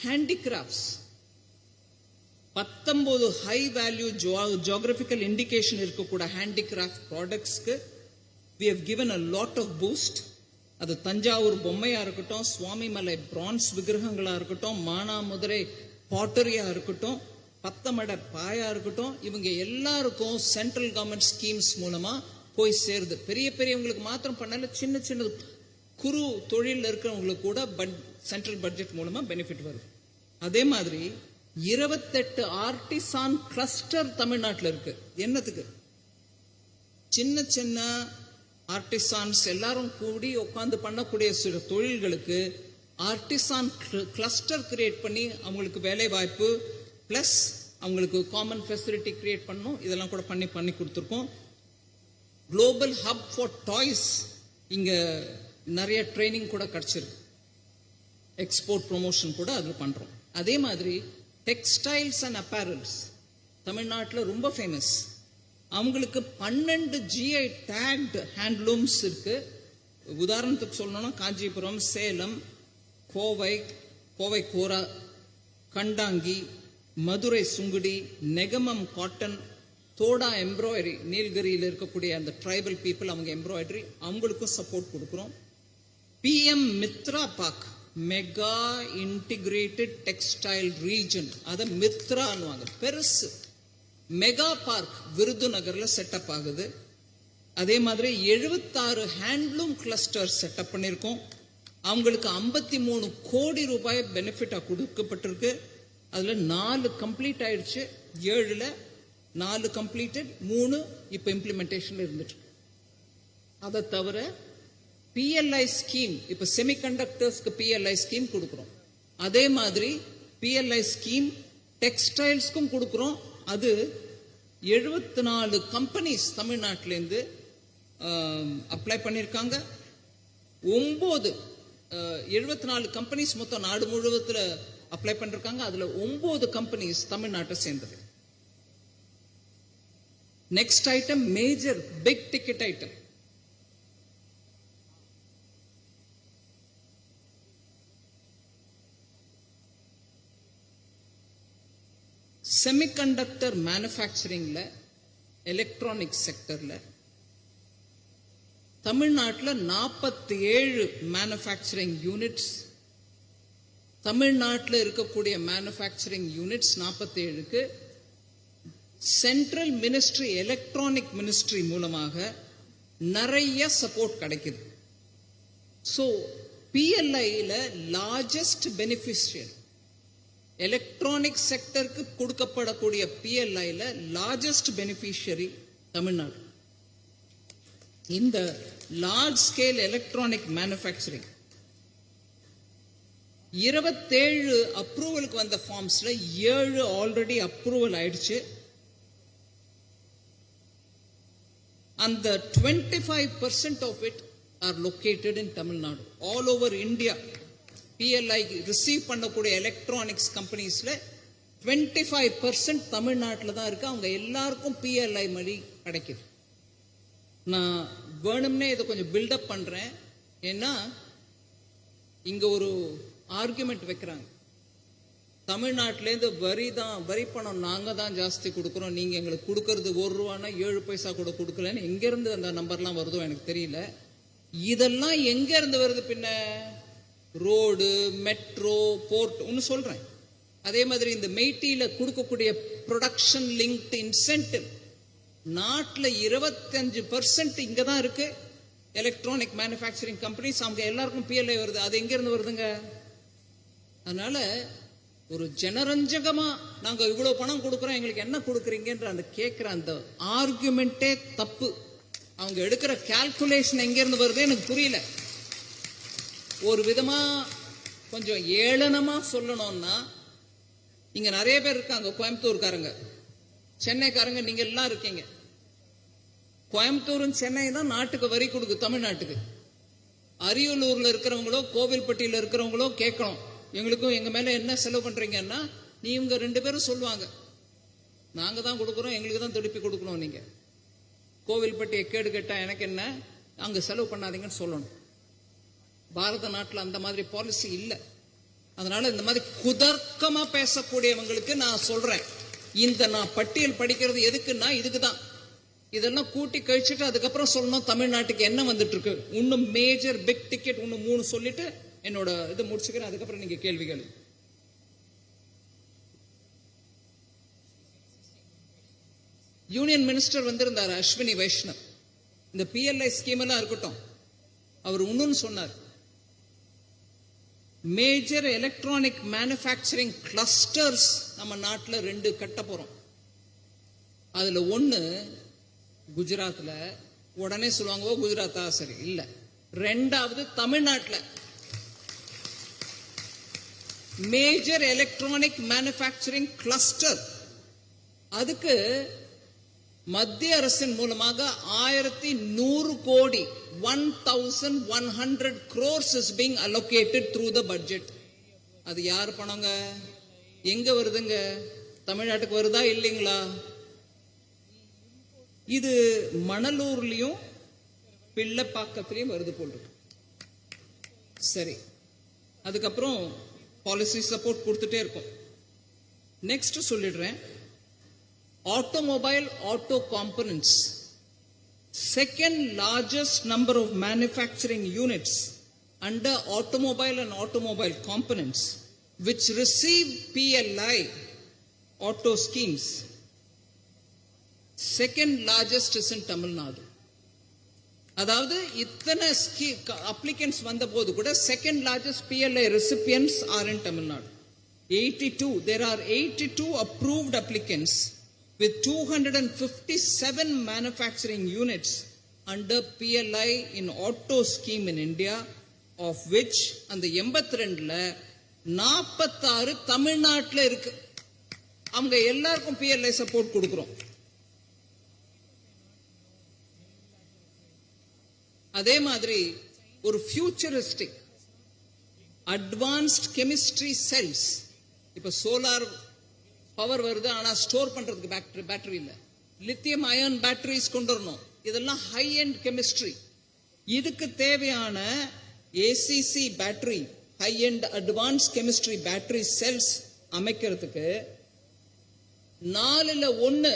handicrafts 19 high value geographical indication இருக்கக்கூட ஹேண்டிகிராஃப்ட் ப்ராடக்ட்ஸ்க்கு we have given a lot of boost. அது தஞ்சாவூர் பொம்மையா இருக்கட்டும், சுவாமிமலை பிரான்ஸ் விக்கிரகங்களா இருக்கட்டும், மானாமதுரை பாட்டரியா இருக்கட்டும், பத்தமடர் பாயா இருக்கட்டும், இவங்க எல்லாருக்கும் சென்ட்ரல் கவர்மெண்ட் ஸ்கீம்ஸ் மூலமா போய் சேருது. பெரிய பெரியவங்களுக்கு மாத்திரம் பண்ணல, சின்ன சின்ன குறு தொழில் இருக்கிறவங்களுக்கு கூட சென்ட்ரல் பட்ஜெட் மூலமா பெனிஃபிட் வருது. அதே மாதிரி 28 ஆர்டிசான் கிளஸ்டர் தமிழ்நாட்டில் இருக்கு. என்னத்துக்கு? சின்ன சின்ன ஆர்டிசான்ஸ் எல்லாரும் கூடி உட்காந்து பண்ணக்கூடிய சில தொழில்களுக்கு ஆர்டிசான் கிளஸ்டர் கிரியேட் பண்ணி அவங்களுக்கு வேலை வாய்ப்பு பிளஸ் அவங்களுக்கு காமன் ஃபெசிலிட்டி கிரியேட் பண்ணணும். இதெல்லாம் கூட பண்ணி கொடுத்துருக்கோம். குளோபல் ஹப் ஃபார் டாய்ஸ் இங்க நிறைய ட்ரைனிங் கூட கிடைச்சிருக்கு. எக்ஸ்போர்ட் ப்ரொமோஷன் கூட அது பண்றோம். அதே மாதிரி டெக்ஸ்டைல்ஸ் அண்ட் அப்பேரல்ஸ் தமிழ்நாட்டில் ரொம்ப ஃபேமஸ். அவங்களுக்கு 12 GI டேக்ட் ஹேண்ட்லூம்ஸ் இருக்கு. உதாரணத்துக்கு சொல்லணும்னா காஞ்சிபுரம், சேலம், கோவை கோரா, கண்டாங்கி, மதுரை சுங்குடி, நெகமம் காட்டன், தோடா எம்ப்ராய்டரி, நீலகிரியில் இருக்கக்கூடிய அந்த ட்ரைபல் பீப்புள் அவங்க எம்ப்ராய்டரி, அவங்களுக்கும் சப்போர்ட் கொடுக்குறோம். PM Mitra park, mega integrated textile region, அதை மித்ரான்னுவாங்க, பெருசு. மெகா பார்க் விருதுநகர்ல செட்டப் ஆகுது. அதே மாதிரி 76 ஹேண்ட்லூம் கிளஸ்டர் செட்டப் பண்ணிருக்கோம். அவங்களுக்கு 53 கோடி ரூபாய் பெனிஃபிட்டா கொடுக்கப்பட்டிருக்கு. அதுல 4 கம்ப்ளீட் ஆயிடுச்சு. 7ல 4 கம்ப்ளீட்டட், 3 இப்ப இம்ப்ளிமெண்டேஷன்ல இருந்துட்டு. அதை தவிர PLI ஸ்கீம், இப்ப செமிகண்டக்டர்ஸ்க்கு PLI ஸ்கீம் கொடுக்கிறோம். அதே மாதிரி PLI ஸ்கீம் டெக்ஸ்டைல்ஸ்க்கும் கொடுக்கிறோம். அது 74 கம்பெனிஸ் தமிழ்நாட்டிலேருந்து அப்ளை பண்ணியிருக்காங்க. 74 கம்பெனிஸ் மொத்தம் நாடு முழுவதுல அப்ளை பண்ணிருக்காங்க. அதுல 9 கம்பெனிஸ் தமிழ்நாட்டை சேர்ந்தது. Next item major big ticket item. Semiconductor மேனுஃபேக்சரிங்ல, எலக்ட்ரானிக் செக்டர்ல தமிழ்நாட்டில் 47 மேனுஃபேக்சரிங் யூனிட்ஸ். தமிழ்நாட்டில் இருக்கக்கூடிய மேனுஃபேக்சரிங் யூனிட்ஸ் 47க்கு சென்ட்ரல் மினிஸ்ட்ரி, எலக்ட்ரானிக் மினிஸ்ட்ரி மூலமாக நிறைய சப்போர்ட் கிடைக்குது. ஸோ PLIல லார்ஜஸ்ட் பெனிஃபிஷியரி, எலக்ட்ரானிக் செக்டருக்கு கொடுக்கப்படக்கூடிய PLIல லார்ஜஸ்ட் பெனிஃபிஷியரி தமிழ்நாடு. இந்த லார்ஜ் ஸ்கேல் எலக்ட்ரானிக் மேனுஃபேக்சரிங் 27 அப்ரூவலுக்கு வந்த ஃபார்ம்ஸ்ல 7 ஆல்ரெடி அப்ரூவல் ஆயிடுச்சு. அந்த 25% of it are located in Tamil Nadu. All over India PLI receive பண்ணக்கூடிய எலக்ட்ரானிக்ஸ் கம்பெனிஸ்ல 25% தமிழ்நாட்டில் தான் இருக்கு. அவங்க எல்லாருக்கும் PLI மணி கிடைக்குது. நான் வேணும்னே இதை கொஞ்சம் பில்டப் பண்றேன். ஏன்னா இங்க ஒரு ஆர்குமெண்ட் வைக்கிறாங்க, தமிழ்நாட்டிலேருந்து வரி பணம் நாங்க தான் ஜாஸ்தி கொடுக்குறோம், நீங்க எங்களுக்கு கொடுக்கறது 1 ரூபானா 7 பைசா கூட கொடுக்கலன்னு. எங்க இருந்து அந்த நம்பர்லாம் வருதோ எனக்கு தெரியல. இதெல்லாம் எங்க இருந்து வருது? பின்ன ரோடு, மெட்ரோ, போர்ட் ஒன்னு சொல்றேன். அதே மாதிரி இந்த மெய்டியில கொடுக்கக்கூடிய ப்ரொடக்ஷன் லிங்க்டு இன்சென்டிவ் நாட்டில் 25% இங்க தான் இருக்கு. எலக்ட்ரானிக் மேனுஃபேக்சரிங் கம்பெனிஸ் அவங்க எல்லாருக்கும் PLI வருது. அது எங்க இருந்து வருதுங்க? அதனால ஒரு ஜனரஞ்சகமா நாங்க இவ்வளவு பணம் கொடுக்குறோம், எங்களுக்கு என்ன கொடுக்குறீங்கன்ற அந்த கேட்கிற அந்த ஆர்குமெண்டே தப்பு. அவங்க எடுக்கிற கால்குலேஷன் எங்க இருந்து வருது எனக்கு புரியல. ஒரு விதமா கொஞ்சம் ஏளனமா சொல்லணும்னா, இங்க நிறைய பேர் இருக்காங்க, கோயம்புத்தூர்காரங்க, சென்னைக்காரங்க, நீங்க எல்லாம் இருக்கீங்க. கோயம்புத்தூரும் சென்னை தான் நாட்டுக்கு வரி கொடுக்கு தமிழ்நாட்டுக்கு. அரியலூர்ல இருக்கிறவங்களோ கோவில்பட்டியில இருக்கிறவங்களோ கேட்கணும், எங்களுக்கும் எங்க மேல என்ன செலவு பண்றீங்கன்னா இவங்க 2 பேரும் சொல்லுவாங்க, நாங்க தான் கொடுக்குறோம், எங்களுக்கு தான் திருப்பி கொடுக்கணும். நீங்க கோவில்பட்டியை கேடு கேட்டா எனக்கு என்ன, அங்க செலவு பண்ணாதீங்கன்னு சொல்லணும். பாரத நாட்டில் அந்த மாதிரி பாலிசி இல்லை. அதனால இந்த மாதிரி குதர்க்கமா பேசக்கூடியவங்களுக்கு நான் சொல்றேன், இந்த நான் பட்டியல் படிக்கிறது எதுக்குன்னா இதுக்குதான். இதெல்லாம் கூட்டி கழிச்சுட்டு அதுக்கப்புறம் சொல்லணும் தமிழ்நாட்டுக்கு என்ன வந்துட்டு இருக்கு. இன்னும் மேஜர் பிக் டிக்கெட் இன்னும் 3 சொல்லிட்டு என்னோட இது முடிச்சுக்கிறேன். அதுக்கப்புறம் நீங்க கேள்விகள். யூனியன் மினிஸ்டர் வந்திருந்தார் அஸ்வினி வைஷ்ணவ். இந்த PLI ஸ்கீம் எல்லாம் இருக்கட்டும், அவர் இன்னொன்னு சொன்னார், மேஜர் எலக்ட்ரானிக் மேனுஃபேக்சரிங் கிளஸ்டர்ஸ் நம்ம நாட்டில் 2 கட்ட போறோம். அதுல 1 குஜராத்ல. உடனே சொல்லுவாங்க, ஓ குஜராத்தா, சரி இல்ல. 2வது தமிழ்நாட்டில் மேஜர் எலக்ட்ரானிக் மேனுஃபேக்சரிங் கிளஸ்டர். அதுக்கு மத்திய அரசின் மூலமாக 1100 கோடி 1100 crores is being allocated through the budget. அது யார் பணங்க, எங்க வருதுங்க, தமிழ்நாட்டுக்கு வருதா இல்லைங்களா? இது மணலூர்லயும் பிள்ளைப்பாக்கத்திலையும் வருது போல் இருக்கு. சரி, அதுக்கப்புறம் பாலிசி சப்போர்ட் கொடுத்துட்டே இருக்கும். நெக்ஸ்ட் சொல்லிடுறேன், automobile auto components, second largest number of manufacturing units under automobile and automobile components which receive PLI auto schemes. Second largest is in Tamil Nadu. அதாவது இத்தனை அப்ளிகன்ஸ் வந்த போது கூட second largest PLI recipients are in Tamil Nadu. 82, there are 82 approved applicants with 257 manufacturing units under PLI in auto scheme in India, of which அந்த 82ல 46 தமிழ்நாட்டில் இருக்கு. அவங்க எல்லாருக்கும் PLI சப்போர்ட் கொடுக்கிறோம். அதே மாதிரி ஒரு ஃபியூச்சரிஸ்டிக் அட்வான்ஸ்ட் கெமிஸ்ட்ரி செல்ஸ். இப்ப சோலார் பவர் வருது, ஆனா ஸ்டோர் பண்றதுக்கு பேட்டரி இல்ல. லித்தியம் அயன் பேட்டரிஸ் கொண்டு வரணும். இதெல்லாம் ஹை எண்ட் கெமிஸ்ட்ரி. இதுக்கு தேவையான ACC battery, high end advance chemistry battery cells அமைக்கிறதுக்கு 4ல் 1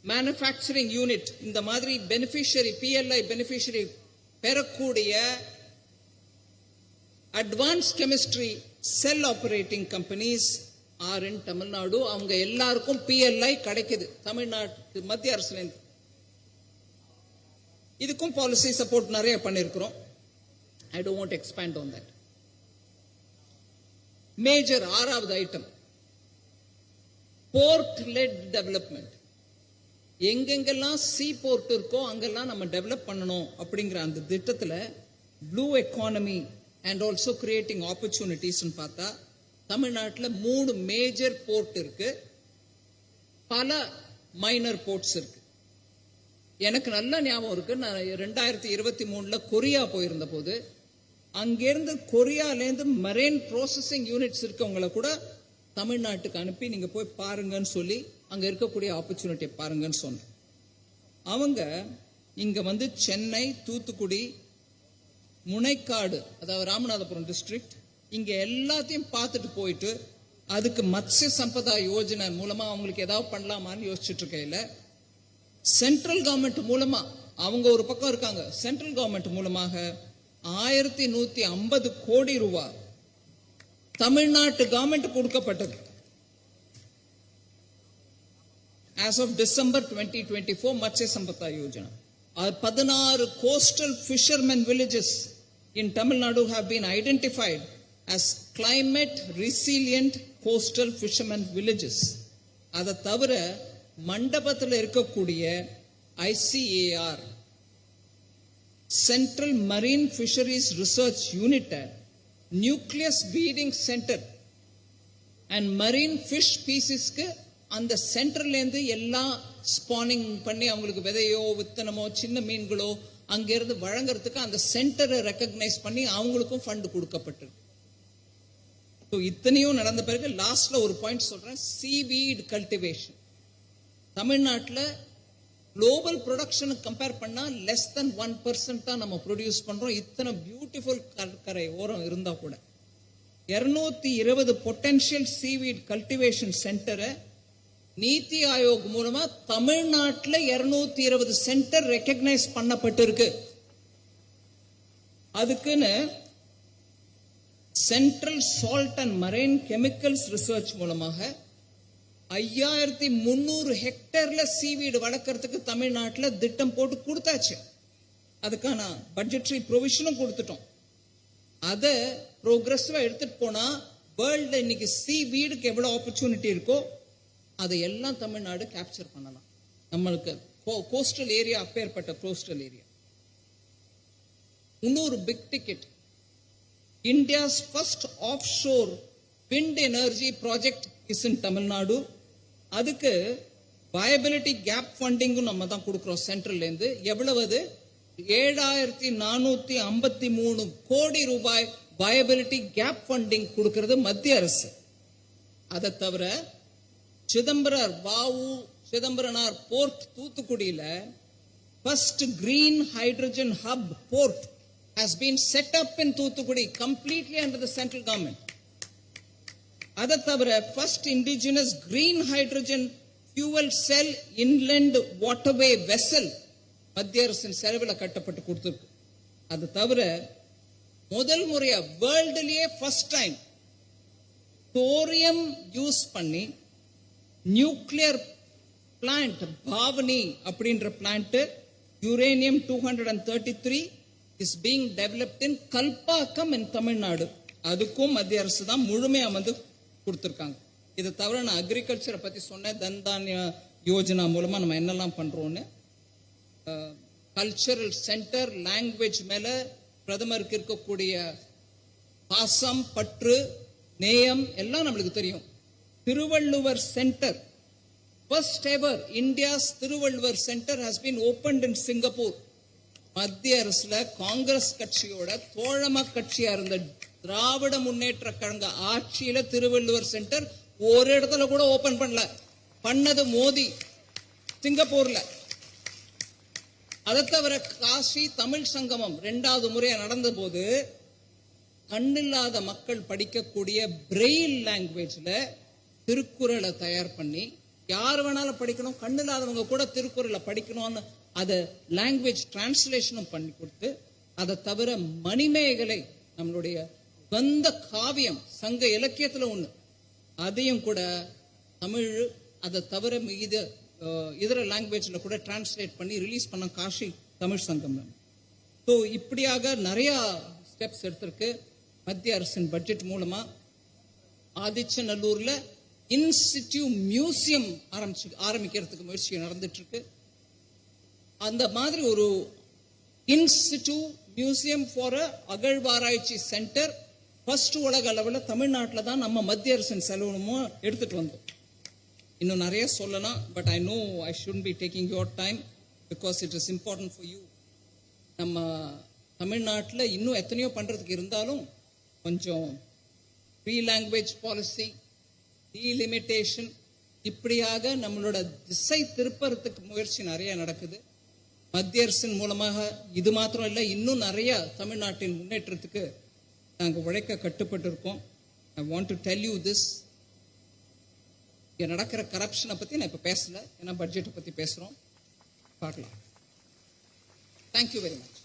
மேனுஃபேக்சரிங் யூனிட் இந்த மாதிரி பெனிஃபிஷியரி PLI பெனிஃபிஷியரி பெறக்கூடிய advance chemistry cell operating companies are in Tamil Nadu. அவங்க எல்லாருக்கும் PLI கிடைக்குது தமிழ்நாட்டு மத்திய அரசுல. இதுக்கும் பாலிசி சப்போர்ட் நிறைய பண்ணிருக்கிறோம். I don't want to expand on that. Major 6வது ஐட்டம், போர்ட் லெட் டெவலப்மெண்ட். எங்கெங்கெல்லாம் சீ போர்ட் இருக்கோ அங்கெல்லாம் நம்ம டெவலப் பண்ணணும் அப்படிங்கிற அந்த திட்டத்துல blue economy and also creating opportunities பார்த்தா தமிழ்நாட்டில் 3 மேஜர் போர்ட் இருக்கு, பல மைனர் போர்ட்ஸ் இருக்கு. எனக்கு நல்ல ஞாபகம் இருக்கு, நான் 2023 கொரியா போயிருந்த போது அங்கிருந்து கொரியாலேருந்து மரைன் ப்ராசஸிங் யூனிட்ஸ் இருக்கவங்களை கூட தமிழ்நாட்டுக்கு அனுப்பி நீங்க போய் பாருங்கன்னு சொல்லி அங்க இருக்கக்கூடிய ஆப்பர்ச்சுனிட்டியை பாருங்கன்னு சொன்னேன். அவங்க இங்க வந்து சென்னை, தூத்துக்குடி, முனைக்காடு, அதாவது ராமநாதபுரம் டிஸ்ட்ரிக்ட், இங்க எல்லாத்தையும் பார்த்துட்டு போயிட்டு அதுக்கு மத்ஸ்ய சம்பதா யோஜனை மூலமா அவங்களுக்கு ஏதாவது பண்ணலாமான்னு யோசிச்சுட்டு இருக்கையில சென்ட்ரல் கவர்மெண்ட் மூலமா, அவங்க ஒரு பக்கம் இருக்காங்க, சென்ட்ரல் கவர்மெண்ட் மூலமாக 1150 கோடி ரூபாய் தமிழ்நாட்டு கவர்மெண்ட் கொடுக்கப்பட்டது. As of December 2024, Matsya Sampata Yojana. 16 coastal fishermen villages in Tamil Nadu have been identified as climate resilient coastal fishermen villages. அதை தவிர மண்டபத்தில் இருக்கக்கூடிய ICAR, Central Marine Fisheries Research Unit, Nucleus Breeding Center and Marine Fish Species-க்கு அந்த சென்டர்ல இருந்து எல்லாம் spawning பண்ணி அவங்களுக்கு விதையோ வித்தனமோ சின்ன மீன்களோ அங்கிருந்து வழங்குறதுக்கு அந்த சென்டரை ரெக்கக்னைஸ் பண்ணி அவங்களுக்கும் ஃபண்ட் கொடுக்கப்பட்டிருக்கு. ஸோ இத்தனையும் நடந்த பிறகு லாஸ்ட்ல ஒரு பாயிண்ட் சொல்றேன். சீவீட் கல்டிவேஷன் தமிழ்நாட்டில் குளோபல் ப்ரொடக்ஷனுக்கு கம்பேர் பண்ணா லெஸ் தென் 1% தான் நம்ம ப்ரொடியூஸ் பண்றோம். இத்தனை பியூட்டிஃபுல் கடற்கரை ஓரம் இருந்தா கூட 220 பொட்டன்ஷியல் சீவீட் கல்டிவேஷன் சென்டரை நீத்தி ஆயோக் மூலமா தமிழ்நாட்டில் 220 சென்டர் ரெகக்னைஸ் பண்ணப்பட்டிருக்கு. அதுக்குன்னு central salt and marine chemicals research மூலமாக 5300 ஹெக்டேர்ல சீவீடு வளர்க்கறதுக்கு தமிழ்நாட்டில் திட்டம் போட்டு கொடுத்தாச்சு. அதுக்கான பட்ஜெட்டரி ப்ரொவிஷனும் கொடுத்துட்டோம். அதை ப்ரோக்ரெசிவா எடுத்துட்டு போனா வேர்ல்ட்ல இன்னைக்கு சீவீடுக்கு எவ்வளவு ஆப்பர்ச்சுனிட்டி இருக்கோ அதை எல்லாம் தமிழ்நாடு கேப்சர் பண்ணலாம். நம்மளுக்கு கோஸ்டல் ஏரியா, அப்பேற்பட்ட கோஸ்டல் ஏரியா. இன்னொரு big ticket, India's first offshore wind energy project is in Tamil Nadu. அதுக்கு வயபிலிட்டி கேப் ஃபண்டிங்கும் நம்ம தான் கொடுக்கிறோம் சென்ட்ரல்ல இருந்து. எவ்வளவு? 7453 கோடி ரூபாய் வயபிலிட்டி கேப் ஃபண்டிங் கொடுக்கிறது மத்திய அரசு. அதை தவிர சிதம்பரனார் போர்ட் தூத்துக்குடியில first green hydrogen hub port has been set up in Thoothukudi completely under the central government. அதை தவிர first indigenous green hydrogen fuel செல் இன்லண்ட் வாட்டர்வே வெசல் மத்திய அரசின் செலவில் கட்டப்பட்டு கொடுத்திருக்கு. அது தவிர முதல் முறையா வேர்ல்டுலயே ஃபர்ஸ்ட் டைம் தோரியம் யூஸ் பண்ணி நியூக்ளியர் பிளான்ட் பாவனி அப்படின்ற plant uranium 233 is being developed in Kalpakkam in Tamil Nadu. அதுக்கும் மத்திய அரசு தான் முழுமையா வந்து கொடுத்திருக்காங்க. இதை தவிர நான் அக்ரிகல்ச்சரை பத்தி சொன்னேன். தன்தானிய யோஜனா மூலமா நம்ம என்னெல்லாம் பண்றோம்னு. கல்ச்சரல் சென்டர், லாங்குவேஜ் மேல பிரதமருக்கு இருக்கக்கூடிய பாசம், பற்று, நேயம் எல்லாம் நம்மளுக்கு தெரியும். Thiruvalluvar centre, first ever India's Thiruvalluvar centre has been opened in Singapore. மத்திய அரசுல காங்கிரஸ் கட்சியோட தோழமை கட்சியா இருந்த திராவிட முன்னேற்ற கழக ஆட்சியில திருவள்ளுவர் சென்டர் ஒரு இடத்துல கூட ஓபன் பண்ணல. பண்ணது மோடி சிங்கப்பூர்ல. அதை தவிர காசி தமிழ் சங்கமம் 2வது முறையா நடந்த போது கண்ணில்லாத மக்கள் படிக்கக்கூடிய பிரெயில் லாங்குவேஜ்ல திருக்குறளை தயார் பண்ணி யார் வேணாலும் படிக்கணும், கண்ணில்லாதவங்க கூட திருக்குறளை படிக்கணும்னு அதை லாங்குவேஜ் டிரான்ஸ்லேஷனும் பண்ணி கொடுத்து, அதை தவிர மணிமேகலை நம்மளுடைய வந்த காவியம் சங்க இலக்கியத்துல ஒண்ணு, அதையும் கூட தமிழ், அதை தவிர இதர லாங்குவேஜ்ல கூட டிரான்ஸ்லேட் பண்ணி ரிலீஸ் பண்ண காஷி தமிழ் சங்கம். ஸோ இப்படியாக நிறைய ஸ்டெப்ஸ் எடுத்திருக்கு மத்திய அரசின் பட்ஜெட் மூலமா. ஆதிச்சநல்லூர்ல இன்ஸ்டிடியூட் மியூசியம் ஆரம்பிக்கிறதுக்கு முயற்சி நடந்துட்டு இருக்கு. அந்த மாதிரி ஒரு இன்ஸ்டிடியூட் மியூசியம் ஃபார் அகழ்வாராய்ச்சி சென்டர் ஃபர்ஸ்ட் உலக அளவில் தமிழ்நாட்டில் தான் நம்ம மத்திய அரசின் செலவுமோ எடுத்துட்டு வந்தோம். இன்னும் நிறைய சொல்லலாம், but I know I should be taking your time because it is important for you. நம்ம தமிழ்நாட்டில் இன்னும் எத்தனையோ பண்றதுக்கு இருந்தாலும் கொஞ்சம் ஃப்ரீ லாங்குவேஜ் பாலிசி, டீலிமிட்டேஷன், இப்படியாக நம்மளோட திசை திருப்பறதுக்கு முயற்சி நிறைய நடக்குது மத்திய அரசின் மூலமாக. இது மாத்திரம் இல்லை, இன்னும் நிறைய தமிழ்நாட்டின் முன்னேற்றத்துக்கு நாங்கள் உழைக்க கட்டுப்பட்டு இருக்கோம். ஐ want to tell you this. இங்க நடக்கிற கரப்ஷனை பத்தி நான் இப்ப பேசல, ஏன்னா பட்ஜெட்டை பத்தி பேசுறோம், பார்க்கலாம். Thank you very much.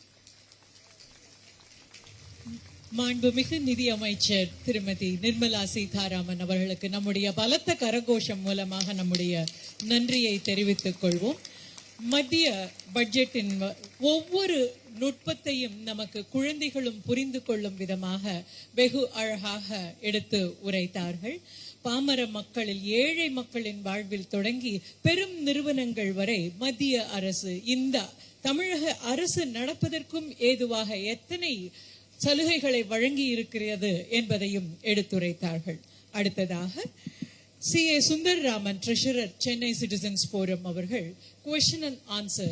மாண்புமிகு நிதி அமைச்சர் திருமதி நிர்மலா சீதாராமன் அவர்களுக்கு நம்முடைய பலத்த கரகோஷம் மூலமாக நம்முடைய நன்றியை தெரிவித்துக் கொள்வோம். மத்திய பட்ஜெட்டின் ஒவ்வொரு நுட்பத்தையும் நமக்கு குழந்தைகளும் புரிந்து கொள்ளும் விதமாக வெகு அழகாக எடுத்து உரைத்தார்கள். பாமர மக்களில் ஏழை மக்களின் வாழ்வில் தொடங்கி பெரும் நிறுவனங்கள் வரை மத்திய அரசு, இந்த தமிழக அரசு நடப்பதற்கும் ஏதுவாக எத்தனை சலுகைகளை வழங்கி இருக்கிறது என்பதையும் எடுத்துரைத்தார்கள். அடுத்ததாக CA Sundarraman, treasurer, Chennai citizens forum அவர்கள் क्वेश्चन and answer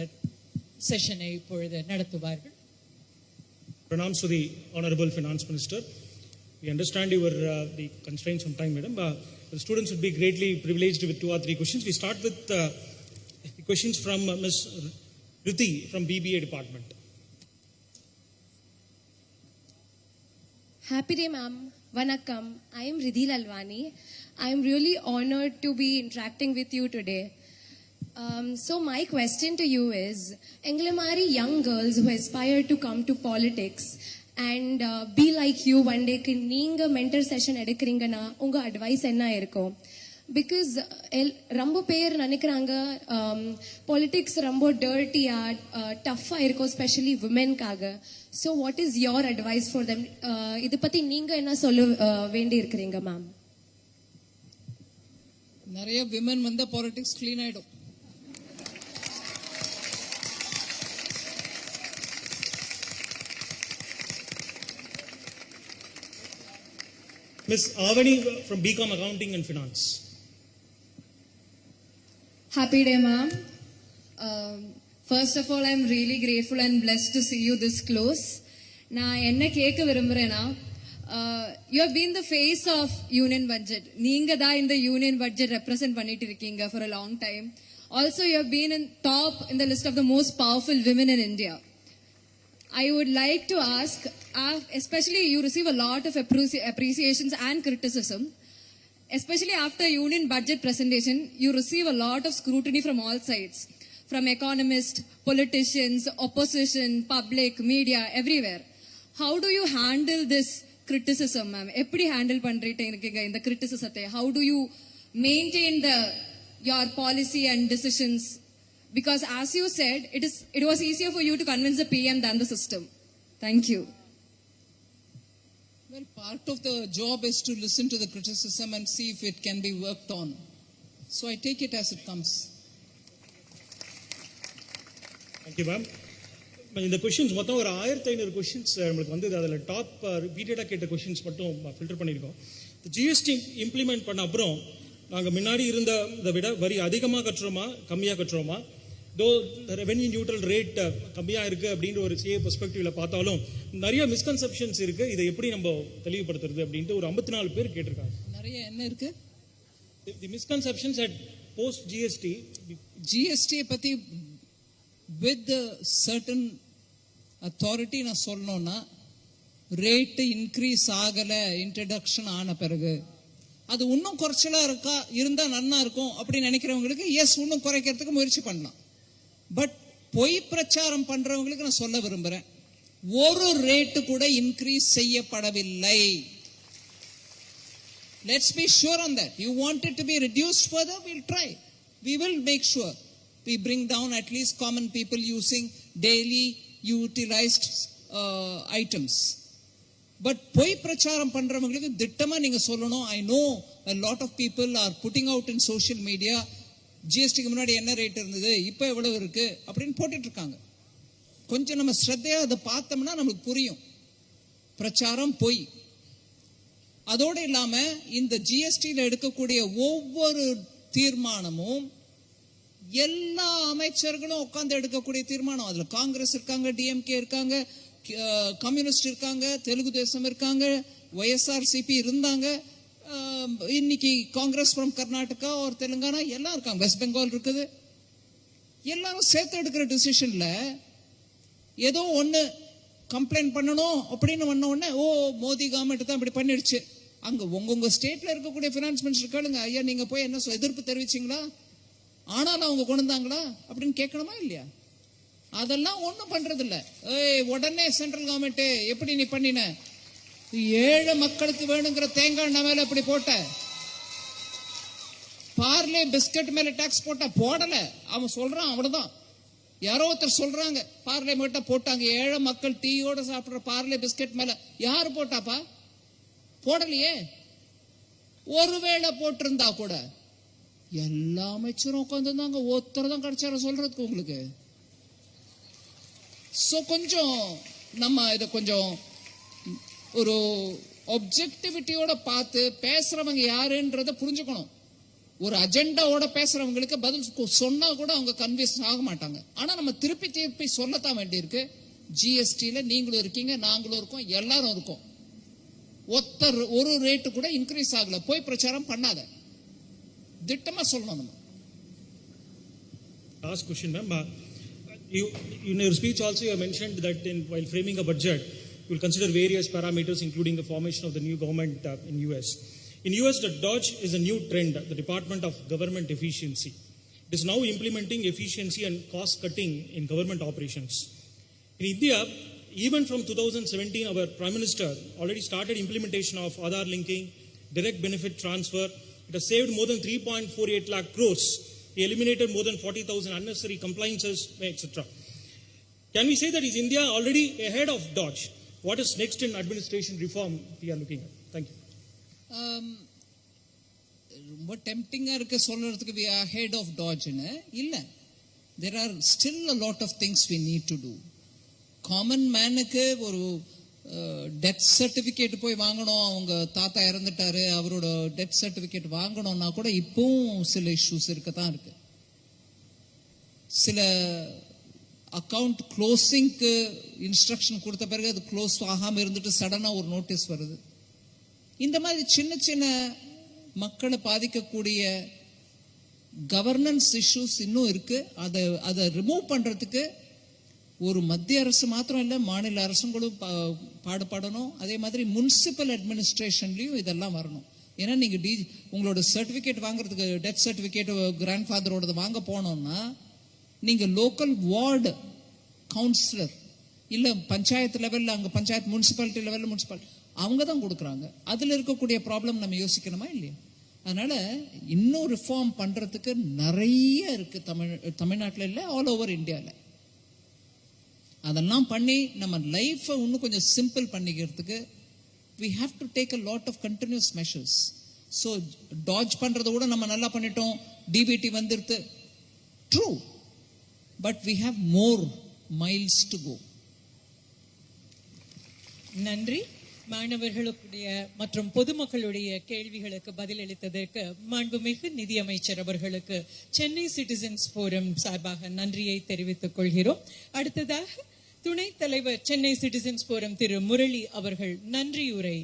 செஷனை இப்பொழுது நடத்துவார்கள். Pranam to the Honorable Finance Minister. We understand your the constraints on time, madam. The students would be greatly privileged with 2 or 3 questions. We start with the questions from Ms. Rithi from BBA department. Happy day, ma'am. Vanakkam. I am Riddhi Lalwani. I am really honored to be interacting with you today. So my question to you is, Englamari young girls who aspire to come to politics and be like you one day, neenga mentor session edukringana unga advice enna irukum? Because ரொம்ப பேர் நினைக்கிறாங்க politics ரொம்ப dirty-ஆ tough-ஆ இருக்கும், especially women-க்காக. So what is your advice for them? இத பத்தி நீங்க என்ன சொல்ல வேண்டி இருக்கீங்க மேம்? நிறைய விமன் வந்த பாலிடிக்ஸ் க்ளீன் ஆயிடும். Ms. Avani from BCom Accounting and Finance. Happy day, ma'am. First of all, I'm really grateful and blessed to see you this close. நான் என்ன கேட்க விரும்புறேன்னா, you have been the face of union budget. நீங்க தான் இந்த union budget represent பண்ணிட்டு இருக்கீங்க for a long time. Also, you have been in top in the list of the most powerful women in India. I would like to ask, especially you receive a lot of appreciations and criticism. Especially after union budget presentation, you receive a lot of scrutiny from all sides. From economists, politicians, opposition, public, media, everywhere. How do you handle this criticism, ma'am? Eppadi handle pandrite irukeenga indha criticism? How do you maintain your policy and decisions? Because as you said, it was easier for you to convince the PM than the system. Thank you. Well, part of the job is to listen to the criticism and see if it can be worked on. So I take it as it comes. Thank you, ma'am. இந்த questions மொத்தம் ஒரு 1500 questions நம்மளுக்கு வந்து அதில் top ரிப்பீட்டடாக கேட்ட questions மட்டும் filter பண்ணியிருக்கோம். ஜிஎஸ்டி இம்ப்ளிமெண்ட் பண்ண அப்புறம் நாங்கள் முன்னாடி இருந்ததை விட வரி அதிகமாக கட்டுறோமா கம்மியாக கட்டுறோமா, தோ ரெவென்யூ நியூட்ரல் ரேட் கம்மியாக இருக்குது அப்படின்ற ஒரு சிஏ பெர்ஸ்பெக்டிவ்ல பார்த்தாலும் நிறைய மிஸ்கன்செப்ஷன்ஸ் இருக்குது. இதை எப்படி நம்ம தெளிவுபடுத்துறது அப்படின்ட்டு ஒரு 54 பேர் கேட்டிருக்காங்க. நிறைய என்ன இருக்கு? தி மிஸ்கன்செப்ஷன்ஸ் அட் போஸ்ட் ஜிஎஸ்டி. ஜிஎஸ்டியை பற்றி வித் சர்டன் அத்தாரிட்டி நான் சொல்லணும்னா, ரேட்டு இன்க்ரீஸ் ஆகலை இன்ட்ரடக்ஷன் ஆன பிறகு அது இன்னும் குறைச்சலா இருந்தா நன்னா இருக்கும் அப்படின்னு நினைக்கிறவங்களுக்கு எஸ் இன்னும் குறைக்கிறதுக்கு முயற்சி பண்ணலாம். பட் பொய் பிரச்சாரம் பண்றவங்களுக்கு நான் சொல்ல விரும்புறேன், ஒரு ரேட்டு கூட இன்க்ரீஸ் செய்யப்படவில்லை. Let's be sure on that. You want it to be reduced further, we'll try. We will make sure we bring down at least common people using daily utilized items. But பொய் பிரச்சாரம் பண்றவங்களுக்கு திட்டமா நீங்க சொல்லணும். I know a lot of people are putting out in social media, ஜிஎஸ்டிக்கு முன்னாடி என்ன rate இருந்தது இப்போ எவ்வளவு இருக்கு அப்படின்னு போட்டுட்டு இருக்காங்க. கொஞ்சம் நம்ம ஸ்ரத்தையா அதை பார்த்தோம்னா நமக்கு புரியும் பிரச்சாரம் பொய். அதோடு இல்லாம இந்த ஜிஎஸ்டியில் எடுக்கக்கூடிய ஒவ்வொரு தீர்மானமும் எல்லா அமைச்சர்களும் உட்கார்ந்து எடுக்கக்கூடிய தீர்மானம். அதுல காங்கிரஸ் இருக்காங்க, டிஎம்கே இருக்காங்க, கம்யூனிஸ்ட் இருக்காங்க, தெலுங்கு தேசம் இருக்காங்க, ஒய்எஸ்ஆர்சிபி இருந்தாங்க, இன்னைக்கு காங்கிரஸ் ஃப்ரம் கர்நாடகா ஒரு தெலுங்கானா எல்லாம் இருக்காங்க, வெஸ்ட் பெங்கால் இருக்குது. எல்லாரும் சேர்த்து எடுக்கிற டிசிஷன்ல ஏதோ ஒண்ணு கம்ப்ளைண்ட் பண்ணணும் அப்படின்னு பண்ண உடனே ஓ மோடி கவர்மெண்ட் தான் இப்படி பண்ணிடுச்சு. அங்க உங்க ஸ்டேட்ல இருக்கக்கூடிய பினான்ஸ் மினிஸ்டர் கேளுங்க, ஐயா நீங்க போய் என்ன எதிர்ப்பு தெரிவிச்சீங்களா, ஆனாலும் அவங்க கொண்டு வந்தாங்களா அப்படின்னு கேட்கணுமா இல்லையா? அதெல்லாம் ஒன்றும் பண்றது இல்ல. உடனே சென்ட்ரல் கவர்மெண்ட் எப்படி நீ பண்ணின, ஏழை மக்களுக்கு வேணுங்கிற தேங்காய் எண்ணெய் மேல இப்படி போட்ட, பார்லே பிஸ்கட் மேல டாக்ஸ் போட்ட, போடல. அவன் சொல்றான் அவ்வளவுதான். யாரோ ஒருத்தர் சொல்றாங்க பார்லே மேட்ட போட்டாங்க, ஏழை மக்கள் டீயோட சாப்பிடுற பார்லே பிஸ்கட் மேல யாரு போட்டாப்பா? போடலையே. ஒருவேளை போட்டிருந்தா கூட எல்லா அமைச்சரும் உட்காந்துருந்தாங்க, ஒருத்தர் தான் கிடைச்சார சொல்றதுக்கு உங்களுக்கு. சோ கொஞ்சம் நம்ம இதை கொஞ்சம் ஒரு ஆப்ஜெக்டிவிட்டியோட பார்த்து பேசுறவங்க யாருன்றத புரிஞ்சுக்கணும். ஒரு அஜெண்டாவோட பேசுறவங்களுக்கு பதில் சொன்னா கூட அவங்க கன்வின்ஸ் ஆக மாட்டாங்க. ஆனா நம்ம திருப்பி திருப்பி சொல்லத்தான் வேண்டியிருக்கு. ஜிஎஸ்டியில நீங்களும் இருக்கீங்க, நாங்களும் இருக்கோம், எல்லாரும் இருக்கோம். ஒரு ரேட்டு கூட இன்க்ரீஸ் ஆகல. போய் பிரச்சாரம் பண்ணாத, திட்டமா சொல்லணும் நம்ம. Last question, ma'am. In your speech also, you have mentioned that while framing a budget, you will consider various parameters, including the formation of the new government in US. In US, the DOGE is a new trend, the Department of Government Efficiency. It is now implementing efficiency and cost cutting in government operations. In India, even from 2017, our Prime Minister already started implementation of Aadhaar linking, direct benefit transfer. It has saved more than 3.48 lakh crores. He eliminated more than 40,000 unnecessary compliances, etc. Can we say that is India already ahead of DOGE? What is next in administration reform we are looking at? Thank you. ரொம்ப டெம்ப்டிங்கா இருக்கு சொல்றதுக்கு we are ahead of DOGE ன்னு. இல்ல, there are still a lot of things we need to do. Common மேனுக்கு ஒரு death certificate போய் வாங்கணும், அவங்க தாத்தா இறந்துட்டாரு, அவரோட டெத் சர்டிபிகேட் வாங்கணும்னா கூட இப்பவும் சில இஷ்யூஸ் இருக்கத்தான் இருக்கு. சில அக்கவுண்ட் க்ளோசிங்க்கு இன்ஸ்ட்ரக்ஷன் கொடுத்த பிறகு அது க்ளோஸ் ஆகாம இருந்துட்டு சடனா ஒரு நோட்டீஸ் வருது. இந்த மாதிரி சின்ன சின்ன மக்களை பாதிக்கக்கூடிய கவர்னன்ஸ் இஷ்யூஸ் இன்னும் இருக்கு. அதை ரிமூவ் பண்றதுக்கு ஒரு மத்திய அரசு மாத்திரம் இல்ல, மாநில அரசுங்களும் பாடுபடணும். அதே மாதிரி முனிசிபல் அட்மினிஸ்ட்ரேஷன்லயும் இதெல்லாம் வரணும். ஏன்னா நீங்க உங்களோட சர்டிபிகேட் வாங்குறதுக்கு, டெத் சர்டிபிகேட் கிராண்ட் ஃபாதரோட வாங்க போனோம்னா நீங்க லோக்கல் வார்டு கவுன்சிலர் இல்ல பஞ்சாயத்து லெவல்ல, அங்க பஞ்சாயத்து முனிசிபாலிட்டி லெவல்ல முனிசிபாலிட்டி அவங்க தான் கொடுக்குறாங்க. அதுல இருக்கக்கூடிய ப்ராப்ளம் நம்ம யோசிக்கணுமா இல்லையா? அதனால இன்னும் ரிஃபார்ம் பண்றதுக்கு நிறைய இருக்கு தமிழ்நாட்டில் இல்ல, ஆல் ஓவர் இந்தியால. அதெல்லாம் பண்ணி நம்ம லைஃப் இன்னும் கொஞ்சம் சிம்பிள் பண்ணிக்கிறதுக்கு we have to take a lot of continuous measures. So dodge பண்றத கூட நம்ம நல்லா பண்ணிட்டோம், DBT வந்துருது, true, but we have more miles to go. நன்றி. மாணவர்களுடைய மற்றும் பொதுமக்களுடைய கேள்விகளுக்கு பதிலளித்ததற்கு மாண்புமிகு நிதியமைச்சர் அவர்களுக்கு சென்னை சிட்டிசன்ஸ் போரம் சார்பாக நன்றியை தெரிவித்துக் கொள்கிறோம். அடுத்ததாக துணைத் தலைவர் சென்னை சிட்டிசன்ஸ் போரம் திரு முரளி அவர்கள் நன்றியுரை